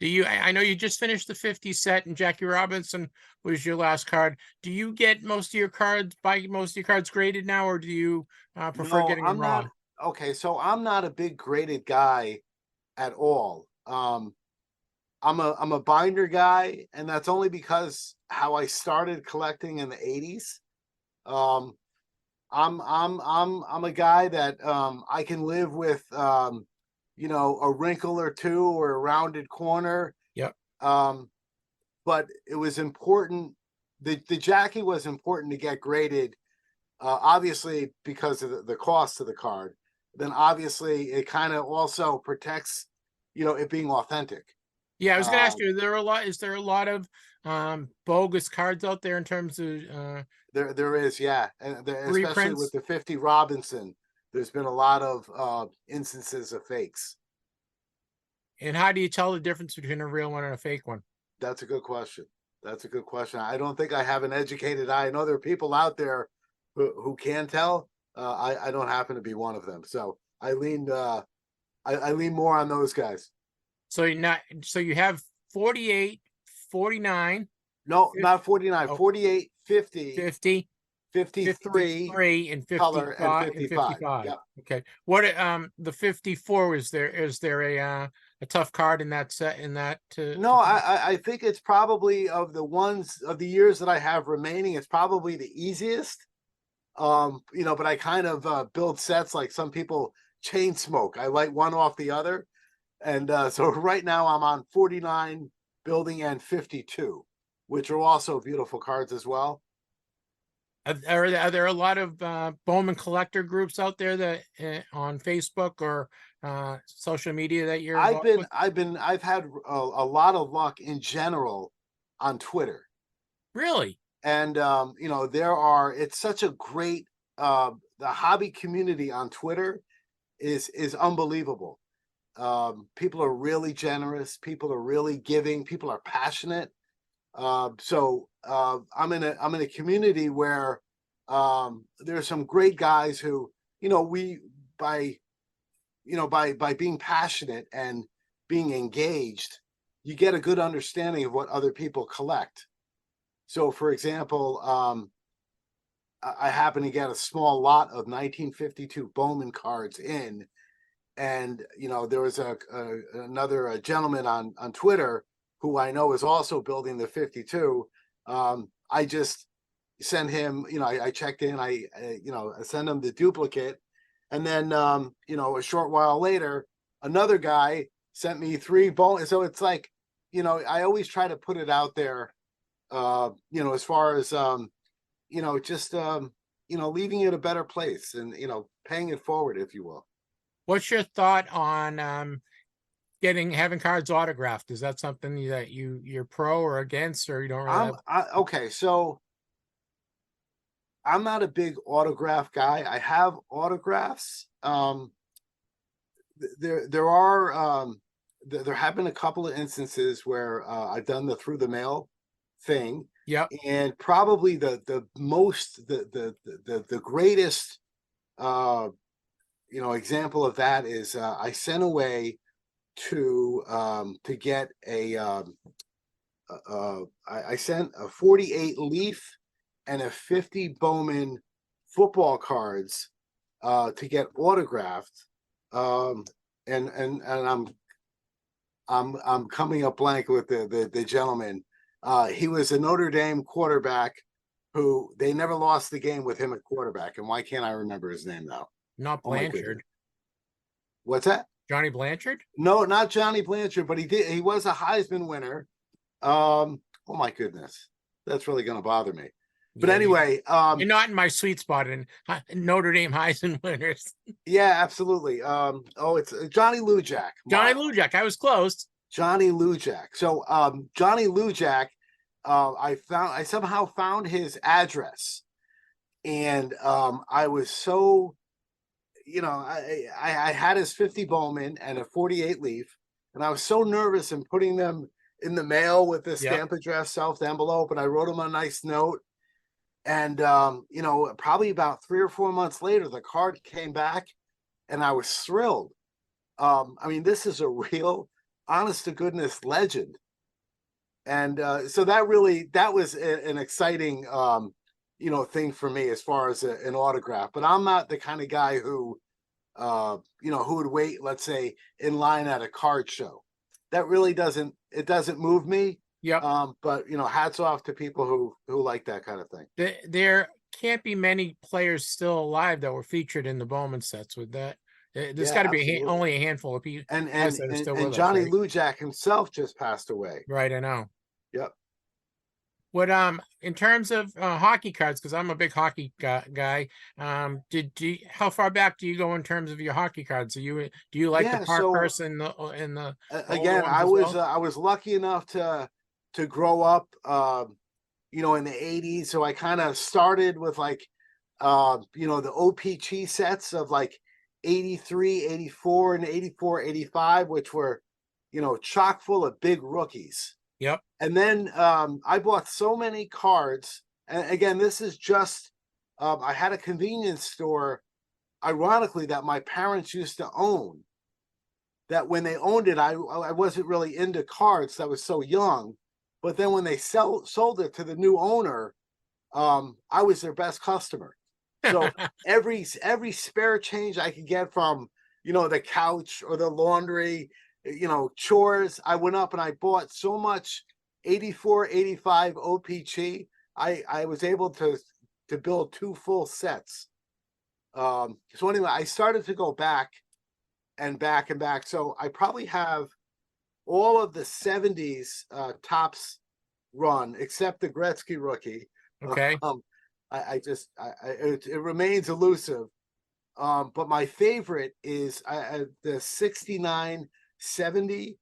I know you just finished the 50 set and Jackie Robinson was your last card. Do you get most of your cards graded now, or do you prefer getting them raw? Okay, so I'm not a big graded guy at all. I'm a binder guy, and that's only because how I started collecting in the 80s. I'm a guy that I can live with a wrinkle or two or a rounded corner. Yep. But it was important. The Jackie was important to get graded, obviously because of the cost of the card. Then obviously it kind of also protects, it being authentic. Yeah, I was going to ask you, is there a lot of bogus cards out there in terms of There is, yeah, and especially reprints? with the 50 Robinson, there's been a lot of instances of fakes. And how do you tell the difference between a real one and a fake one? That's a good question. I don't think I have an educated eye. I know there are people out there who can tell. I don't happen to be one of them, so I lean more on those guys. So you have 48, 49. No, 50, not 49, 48, 50, 50, 53, and color, 55 and 55. Yep. Okay. What the 54 is there a tough card in that set No, I think it's probably of the years that I have remaining, it's probably the easiest. But I kind of build sets like some people chain smoke. I light one off the other. And so right now I'm on 49 building and 52, which are also beautiful cards as well. Are there a lot of Bowman collector groups out there that on Facebook or social media that you're I've involved with? I've had a lot of luck in general on Twitter. Really? And it's such a great the hobby community on Twitter is unbelievable. People are really generous, people are really giving, people are passionate. So I'm in a community where there's some great guys who, by being passionate and being engaged, you get a good understanding of what other people collect. So, for example, I happen to get a small lot of 1952 Bowman cards in, and there was another gentleman on Twitter who I know is also building the 52. I just sent him, I checked in, I sent him the duplicate, and then a short while later, another guy sent me 3 Bowman. So it's like, I always try to put it out there. As far as just leaving it a better place and paying it forward, if you will. What's your thought on having cards autographed? Is that something that you're pro or against, or you don't really okay, so I'm not a big autograph guy. I have autographs. There have been a couple of instances where I've done the through the mail thing. Yep. And probably the greatest example of that is I sent away to get I sent a 48 Leaf and a 50 Bowman football cards to get autographed. And I'm coming up blank with the gentleman. He was a Notre Dame quarterback who they never lost the game with him at quarterback. And why can't I remember his name now? Not Blanchard. What's that? Johnny Blanchard? No, not Johnny Blanchard, but he was a Heisman winner. Oh my goodness. That's really going to bother me. But anyway, you're not in my sweet spot in Notre Dame Heisman winners. Yeah, absolutely. It's Johnny Lujack. Johnny Lujack. I was close. Johnny Lujack. So Johnny Lujack, I somehow found his address, and I was so, I had his 50 Bowman and a 48 Leaf, and I was so nervous in putting them in the mail with the stamp address, self envelope, and I wrote him a nice note. And probably about 3 or 4 months later, the card came back, and I was thrilled. This is a real, honest to goodness legend. And so that was an exciting thing for me as far as an autograph. But I'm not the kind of guy who would wait, let's say, in line at a card show. That really doesn't move me. Yeah. But hats off to people who like that kind of thing. There can't be many players still alive that were featured in the Bowman sets. Would that There's Yeah, got to be absolutely. only a handful of people And guys and that are and, still and with us, Johnny right? Lujack himself just passed away. Right, I know. Yep. What in terms of hockey cards, because I'm a big hockey guy. How far back do you go in terms of your hockey cards? Do you like the Yeah. Park So Purse and the older again, ones as well? I was lucky enough to grow up, in the '80s. So I kind of started with like, the OPC sets of like 83, 84, and 84, 85, which were, chock full of big rookies. Yep. And then I bought so many cards. And again, this is just, I had a convenience store, ironically, that my parents used to own. That when they owned it, I wasn't really into cards. I was so young. But then when they sold it to the new owner, I was their best customer. So every spare change I could get from, the couch or the laundry, chores, I went up and I bought so much 84, 85 OPG. I was able to build 2 full sets. So anyway, I started to go back and back and back. So I probably have all of the 70s tops run except the Gretzky rookie. Okay. It remains elusive. But my favorite is the 69, 70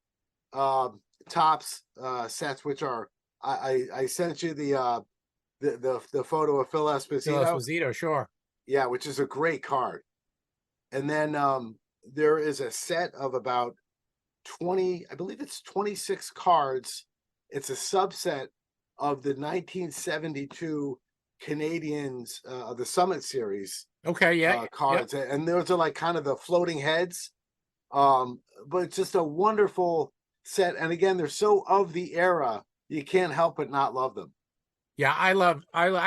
tops sets, which are I sent you the photo of Phil Phil Esposito. Esposito, sure. Yeah, which is a great card. And then there is a set of about 20, I believe it's 26 cards. It's a subset of the 1972 Canadians of the Summit Series. Okay, yeah. Cards. Yep. And those are like kind of the floating heads. But it's just a wonderful set. And again, they're so of the era, you can't help but not love them. Yeah, I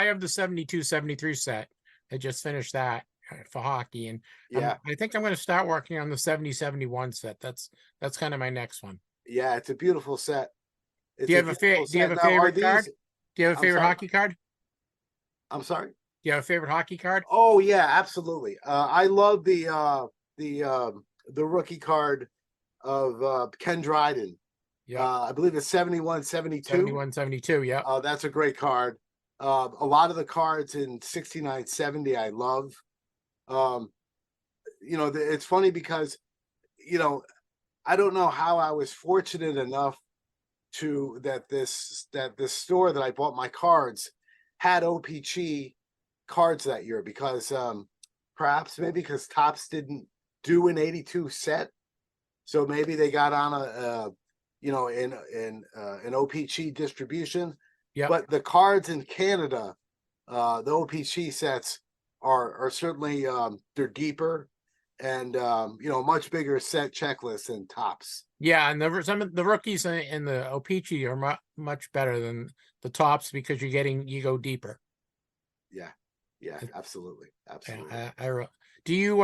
have the 72, 73 set. I just finished that for hockey. And yeah, I think I'm going to start working on the 70, 71 set. That's kind of my next one. Yeah, it's a beautiful set. Do you have a favorite card? Do you have a favorite hockey card? I'm sorry? Do you have a favorite hockey card? Oh yeah, absolutely. I love the rookie card of Ken Dryden. Yeah. I believe it's 71, 72. 71, 72, yeah. That's a great card. A lot of the cards in 69, 70 I love. It's funny because, I don't know how I was fortunate enough that this store that I bought my cards had OPG cards that year, because perhaps maybe because Topps didn't do an 82 set, so maybe they got on an OPG distribution. Yeah, but the cards in Canada, the OPG sets are certainly they're deeper and much bigger set checklist than Topps. Yeah, and some of the rookies in the OPG are much better than the Topps because you go deeper. Yeah, absolutely. Yeah, do you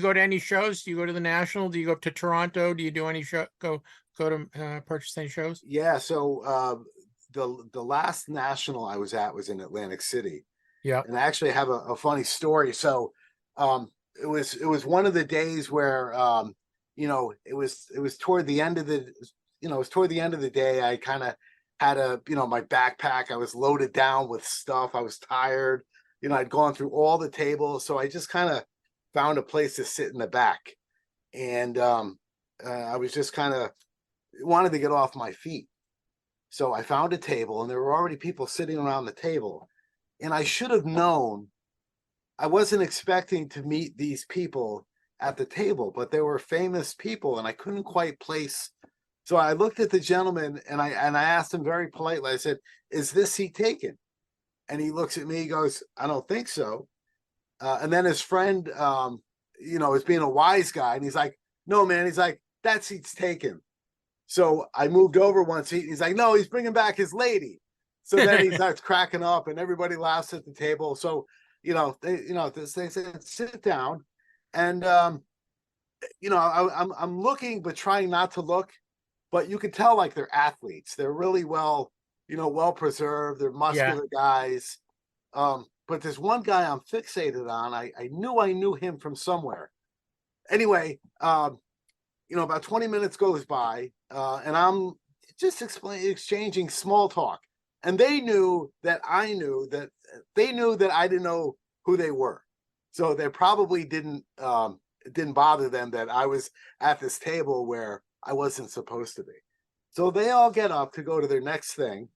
go to any shows? Do you go to the National? Do you go up to Toronto? Do you do any go to purchase any shows? Yeah, so the last National I was at was in Atlantic City. Yeah, and I actually have a funny story. So it was one of the days where it was toward the end of the day. I kind of had my backpack. I was loaded down with stuff. I was tired. I'd gone through all the tables, so I just kind of found a place to sit in the back, and I was just kind of wanted to get off my feet. So I found a table, and there were already people sitting around the table, and I should have known. I wasn't expecting to meet these people at the table, but they were famous people, and I couldn't quite place. So I looked at the gentleman, and I asked him very politely. I said, "Is this seat taken?" And he looks at me, he goes, "I don't think so." And then his friend, is being a wise guy, and he's like, "No, man." He's like, "That seat's taken." So I moved over one seat. And he's like, "No, he's bringing back his lady." So then he starts cracking up, and everybody laughs at the table. So they said, "Sit down," and I'm looking but trying not to look, but you can tell like they're athletes. They're really well preserved. They're muscular guys. But there's one guy I'm fixated on. I knew him from somewhere, anyway, about 20 minutes goes by, and I'm just exchanging small talk. And they knew that I knew that I didn't know who they were. So they probably didn't it didn't bother them that I was at this table where I wasn't supposed to be. So they all get up to go to their next thing.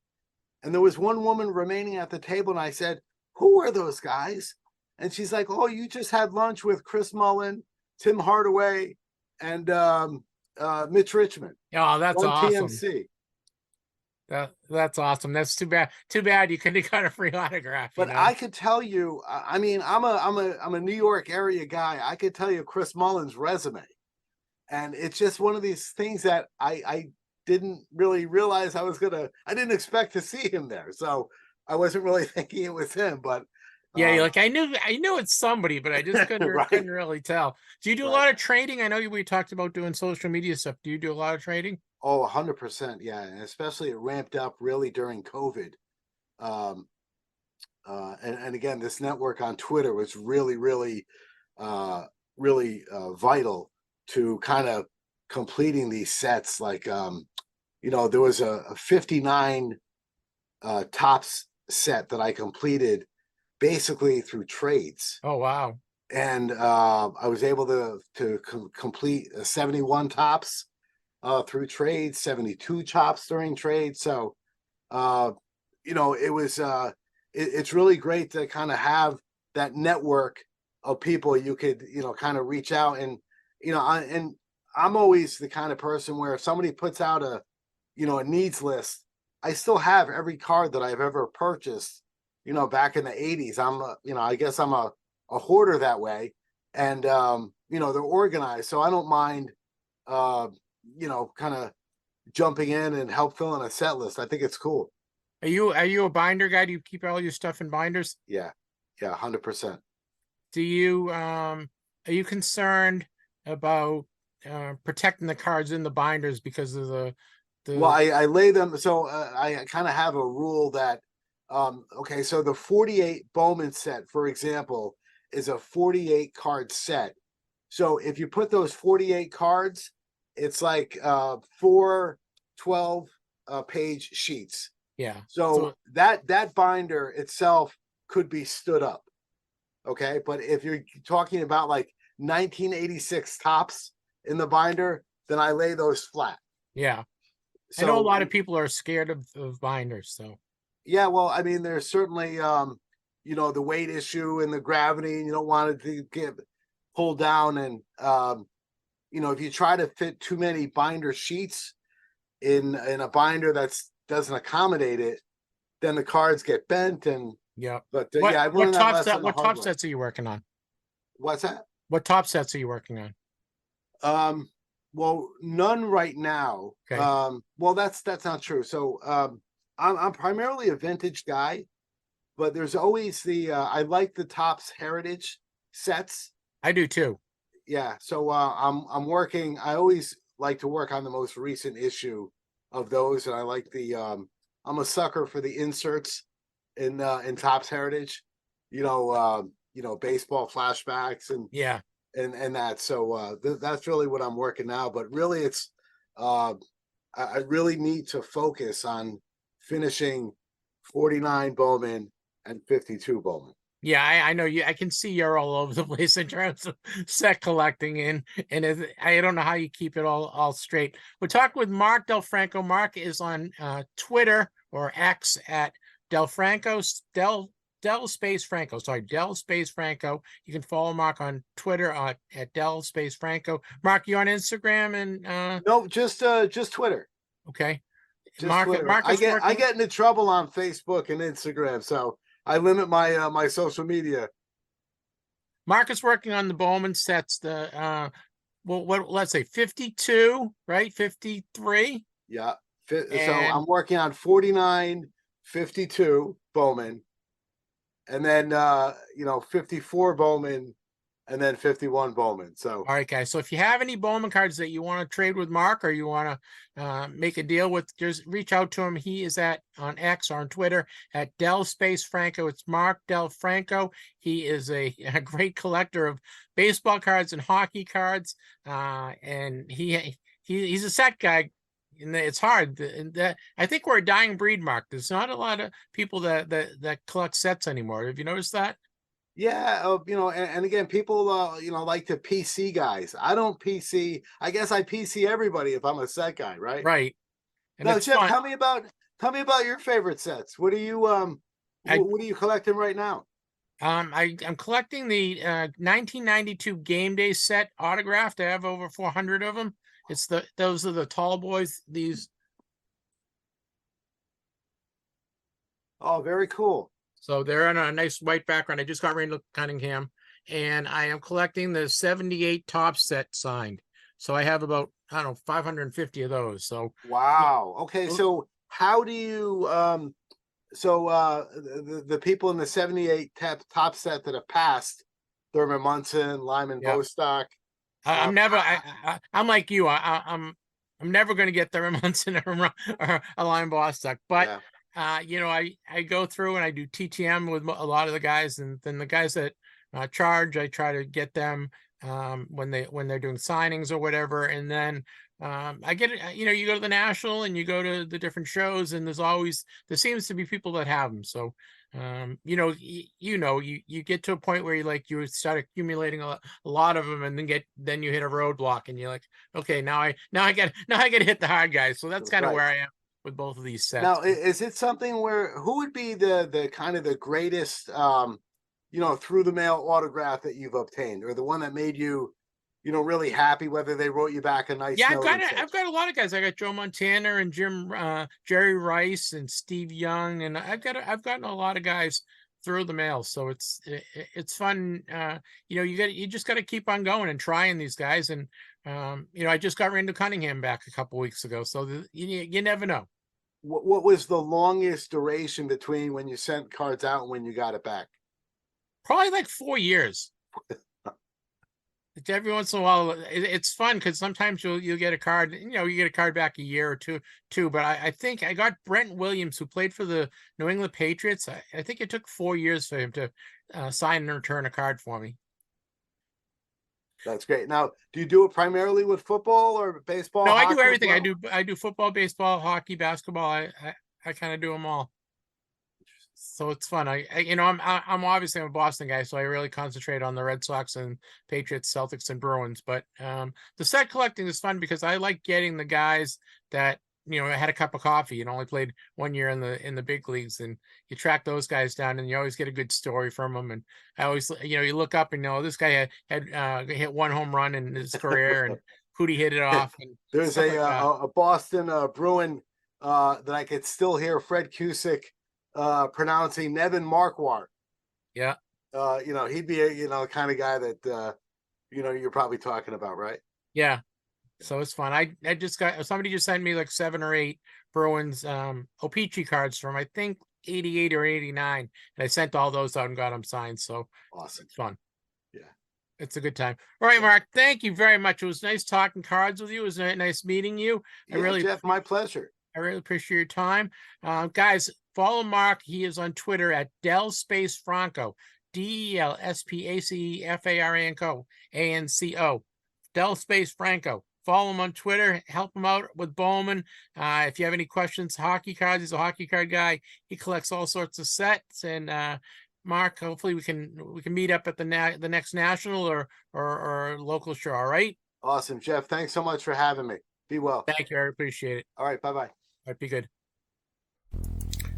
And there was one woman remaining at the table. And I said, who are those guys? And she's like, oh, you just had lunch with Chris Mullen, Tim Hardaway, and Mitch Richmond. Oh, that's on awesome. TMC. That's awesome. That's too bad. Too bad you couldn't have got a free autograph. But I could tell you, I mean, I'm a New York area guy. I could tell you Chris Mullen's resume, and it's just one of these things that I didn't really realize I didn't expect to see him there. So I wasn't really thinking it was him, but yeah, you're like, I knew it's somebody, but I just couldn't, Right. couldn't really tell. Do you do a Right. lot of trading? I know we talked about doing social media stuff. Do you do a lot of trading? Oh, 100%. Yeah. And especially it ramped up really during COVID. And again, this network on Twitter was really, really, vital to kind of completing these sets. Like, there was a 59 tops set that I completed basically through trades. Oh, wow. And I was able to complete 71 tops through trades, 72 chops during trade. So, it was, it's really great to kind of have that network of people you could, kind of reach out. And, I'm always the kind of person where if somebody puts out a needs list, I still have every card that I've ever purchased, back in the 80s. I guess I'm a hoarder that way. And, they're organized. So I don't mind, kind of jumping in and help fill in a set list. I think it's cool. Are you a binder guy? Do you keep all your stuff in binders? Yeah. Yeah. 100%. Do you, are you concerned about protecting the cards in the binders because of the Well, I lay them. So I kind of have a rule that, okay, so the 48 Bowman set, for example, is a 48 card set. So if you put those 48 cards, it's like 4 12 page sheets. Yeah. So that binder itself could be stood up. Okay. But if you're talking about like 1986 tops in the binder, then I lay those flat. Yeah. So, I know a lot of people are scared of binders. So yeah, well, I mean, there's certainly, the weight issue and the gravity, and you don't want it to get pulled down. And, if you try to fit too many binder sheets in a binder doesn't accommodate it, then the cards get bent. And yeah, but what, yeah, what top sets are you working on? What's that? What top sets are you working on? Well, none right now. Okay. Well, that's not true. So, I'm primarily a vintage guy, but there's always I like the Topps Heritage sets. I do too. Yeah. So, I'm working. I always like to work on the most recent issue of those, and I like I'm a sucker for the inserts in Topps Heritage. Baseball flashbacks and yeah. And that, so that's really what I'm working now. But really, it's I really need to focus on finishing 49 Bowman and 52 Bowman. Yeah, I know you. I can see you're all over the place in terms of set collecting, and I don't know how you keep it all straight. We're talking with Mark Del Franco. Mark is on Twitter or X at Del Franco. Del Space Franco. Sorry, Del Space Franco. You can follow Mark on Twitter at Del Space Franco. Mark, you on Instagram and No, just Twitter. Okay. Just Mark, Twitter. Mark I get into trouble on Facebook and Instagram, so I limit my my social media. Mark is working on the Bowman sets. Let's say 52, right? 53. Yeah. So I'm working on 49, 52 Bowman. And then 54 Bowman and then 51 Bowman. So All right, guys. So if you have any Bowman cards that you want to trade with Mark or you want to make a deal with, just reach out to him. He is on X or on Twitter at Del Space Franco. It's Mark Del Franco. He is a great collector of baseball cards and hockey cards, and he's a set guy. And it's hard. I think we're a dying breed, Mark. There's not a lot of people that collect sets anymore. Have you noticed that? yeah, and again, people like to PC guys. I don't PC. I guess I PC everybody if I'm a set guy, right? Right. And Now, it's Jeff, fun. tell me about your favorite sets. What are you what are you collecting right now? I'm collecting the 1992 Game Day set autographed. I have over 400 of them. Those are the tall boys. These. Oh, very cool. So they're on a nice white background. I just got Randall Cunningham, and I am collecting the 78 top set signed. So I have about, I don't know, 550 of those. So Wow. Okay, so how do you the people in the 78 top set that have passed, Thurman Munson, Lyman Bostock. I'm like you. I'm never going to get Thurman Munson or a Lyman Bostock, but I go through and I do TTM with a lot of the guys, and then the guys that charge, I try to get them when they're doing signings or whatever, and then I get it. You go to the National and you go to the different shows, and there seems to be people that have them. So you get to a point where you start accumulating a lot of them, and then you hit a roadblock, and you're like, okay, now I got to hit the hard guys. So that's kind of where I am with both of these sets. Now, is it something where who would be the kind of the greatest through the mail autograph that you've obtained, or the one that made you really happy, whether they wrote you back a nice note? I've got a lot of guys. I got Joe Montana and Jerry Rice and Steve Young, and I've gotten a lot of guys through the mail. So it's fun. You just got to keep on going and trying these guys. And I just got Randall Cunningham back a couple weeks ago. So you never know. What was the longest duration between when you sent cards out and when you got it back? Probably like 4 years. Every once in a while, it's fun because sometimes you'll get a card. You get a card back a year or two. But I think I got Brent Williams, who played for the New England Patriots. I think it took 4 years for him to sign and return a card for me. That's great. Now, do you do it primarily with football or baseball? No, I do everything. I do football, baseball, hockey, basketball. I kind of do them all. So it's fun. I'm obviously a Boston guy, so I really concentrate on the Red Sox and Patriots, Celtics, and Bruins. But the set collecting is fun because I like getting the guys that had a cup of coffee and only played 1 year in the big leagues, and you track those guys down, and you always get a good story from them. And I always, you look up and this guy had hit one home run in his career, and who'd he hit it off? And there's a Boston Bruin that I could still hear Fred Cusick pronouncing Nevin Marquardt. Yeah. He'd be a kind of guy that you're probably talking about, right? Yeah. So it's fun. I just got, somebody just sent me like 7 or 8 Bruins O-Pee-Chee cards from I think 88 or 89, and I sent all those out and got them signed. So awesome. It's fun. Yeah. It's a good time. All right, Mark, thank you very much. It was nice talking cards with you. It was nice meeting you. Jeff, my pleasure. I really appreciate your time. Guys, follow Mark. He is on Twitter at Del Space Franco, DELSPACEFARANCO. Del Space Franco. Follow him on Twitter. Help him out with Bowman. If you have any questions, hockey cards, he's a hockey card guy. He collects all sorts of sets. And Mark, hopefully we can meet up at the next national or local show. All right. Awesome, Jeff. Thanks so much for having me. Be well. Thank you. I appreciate it. All right. Bye-bye. All right. Be good.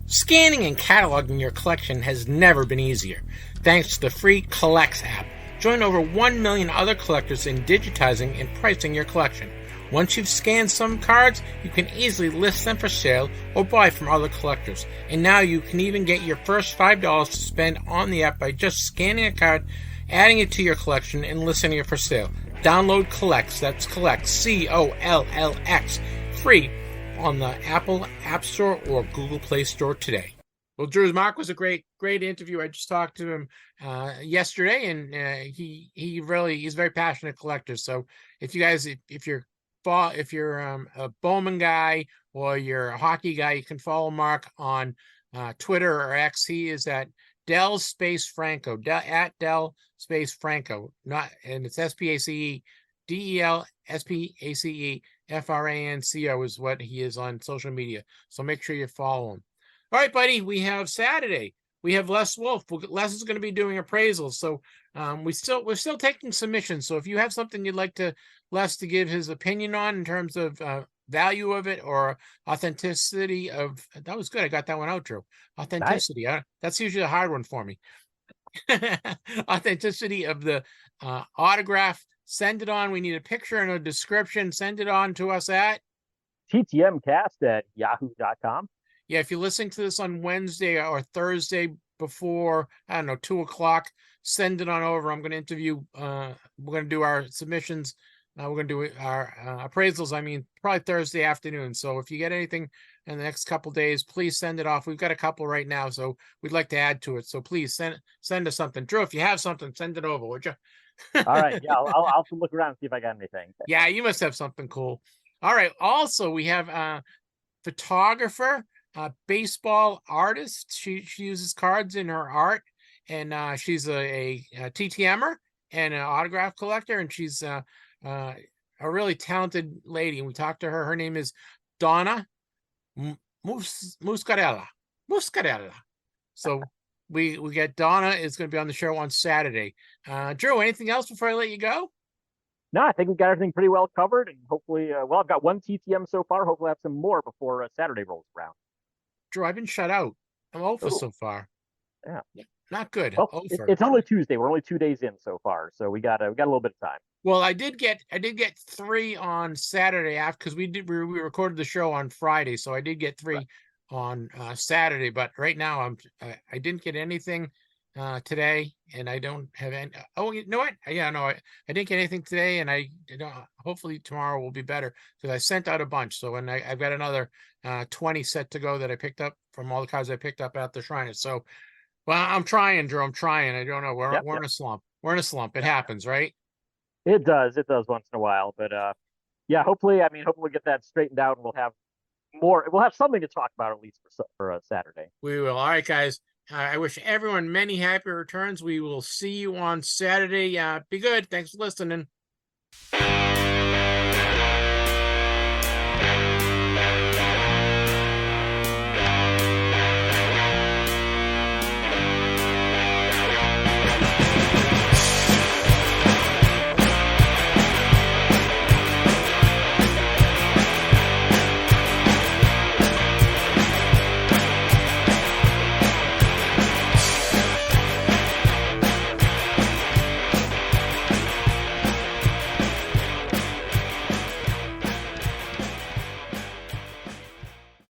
Scanning and cataloging your collection has never been easier, thanks to the free Collects app. Join over 1 million other collectors in digitizing and pricing your collection. Once you've scanned some cards, you can easily list them for sale or buy from other collectors. And now you can even get your first $5 to spend on the app by just scanning a card, adding it to your collection, and listing it for sale. Download Collects, that's Collects, COLLX, free on the Apple App Store or Google Play Store today. Well, Drew, Mark was a great interview. I just talked to him yesterday, and he's a very passionate collector. So if you guys, if you're a Bowman guy or you're a hockey guy, you can follow Mark on Twitter or X. He is at Del Space Franco, at Del Space Franco, and it's SPACE DEL SPACE FRANCO is what he is on social media. So make sure you follow him. All right, buddy, we have Saturday. We have Les Wolf. Les is going to be doing appraisals. So we're still taking submissions. So if you have something you'd like Les to give his opinion on in terms of value of it or authenticity of, that was good. I got that one out, Drew. Authenticity. Nice. That's usually a hard one for me. Authenticity of the autograph. Send it on. We need a picture and a description. Send it on to us at TTMcast@yahoo.com. Yeah, if you're listening to this on Wednesday or Thursday before, 2:00, send it on over. I'm going to interview, we're going to do our submissions. We're going to do our appraisals, probably Thursday afternoon. So if you get anything in the next couple days, please send it off. We've got a couple right now, so we'd like to add to it. So please send us something. Drew, if you have something, send it over, would you? All right. Yeah, I'll look around and see if I got anything. Yeah, you must have something cool. All right. Also, we have photographer, baseball artist. She uses cards in her art, and she's a TTMer and an autograph collector, and she's a really talented lady. And we talked to her. Her name is Donna Muscarella. So we get Donna is going to be on the show on Saturday. Drew, anything else before I let you go? No, I think we've got everything pretty well covered, and hopefully, I've got one TTM so far. Hopefully, I have some more before Saturday rolls around. Drew, I've been shut out. I'm 0 for so far. Yeah, not good. Well, it's only Tuesday. We're only 2 days in so far, so we got a little bit of time. Well, I did get 3 on Saturday after, because we recorded the show on Friday, so I did get 3 on Saturday. But right now I didn't get anything today, and I don't have any. Oh, you know what? Yeah, no, I didn't get anything today, and hopefully tomorrow will be better because I sent out a bunch. So, and I've got another 20 set to go that I picked up from all the cards I picked up at the Shrine. So, well, I'm trying, Drew. I'm trying. I don't know. We're in a slump. We're in a slump. It happens, right? It does once in a while, but yeah, hopefully we'll get that straightened out, and we'll have something to talk about at least for Saturday. We will. All right, guys. I wish everyone many happy returns. We will see you on Saturday. Be good. Thanks for listening.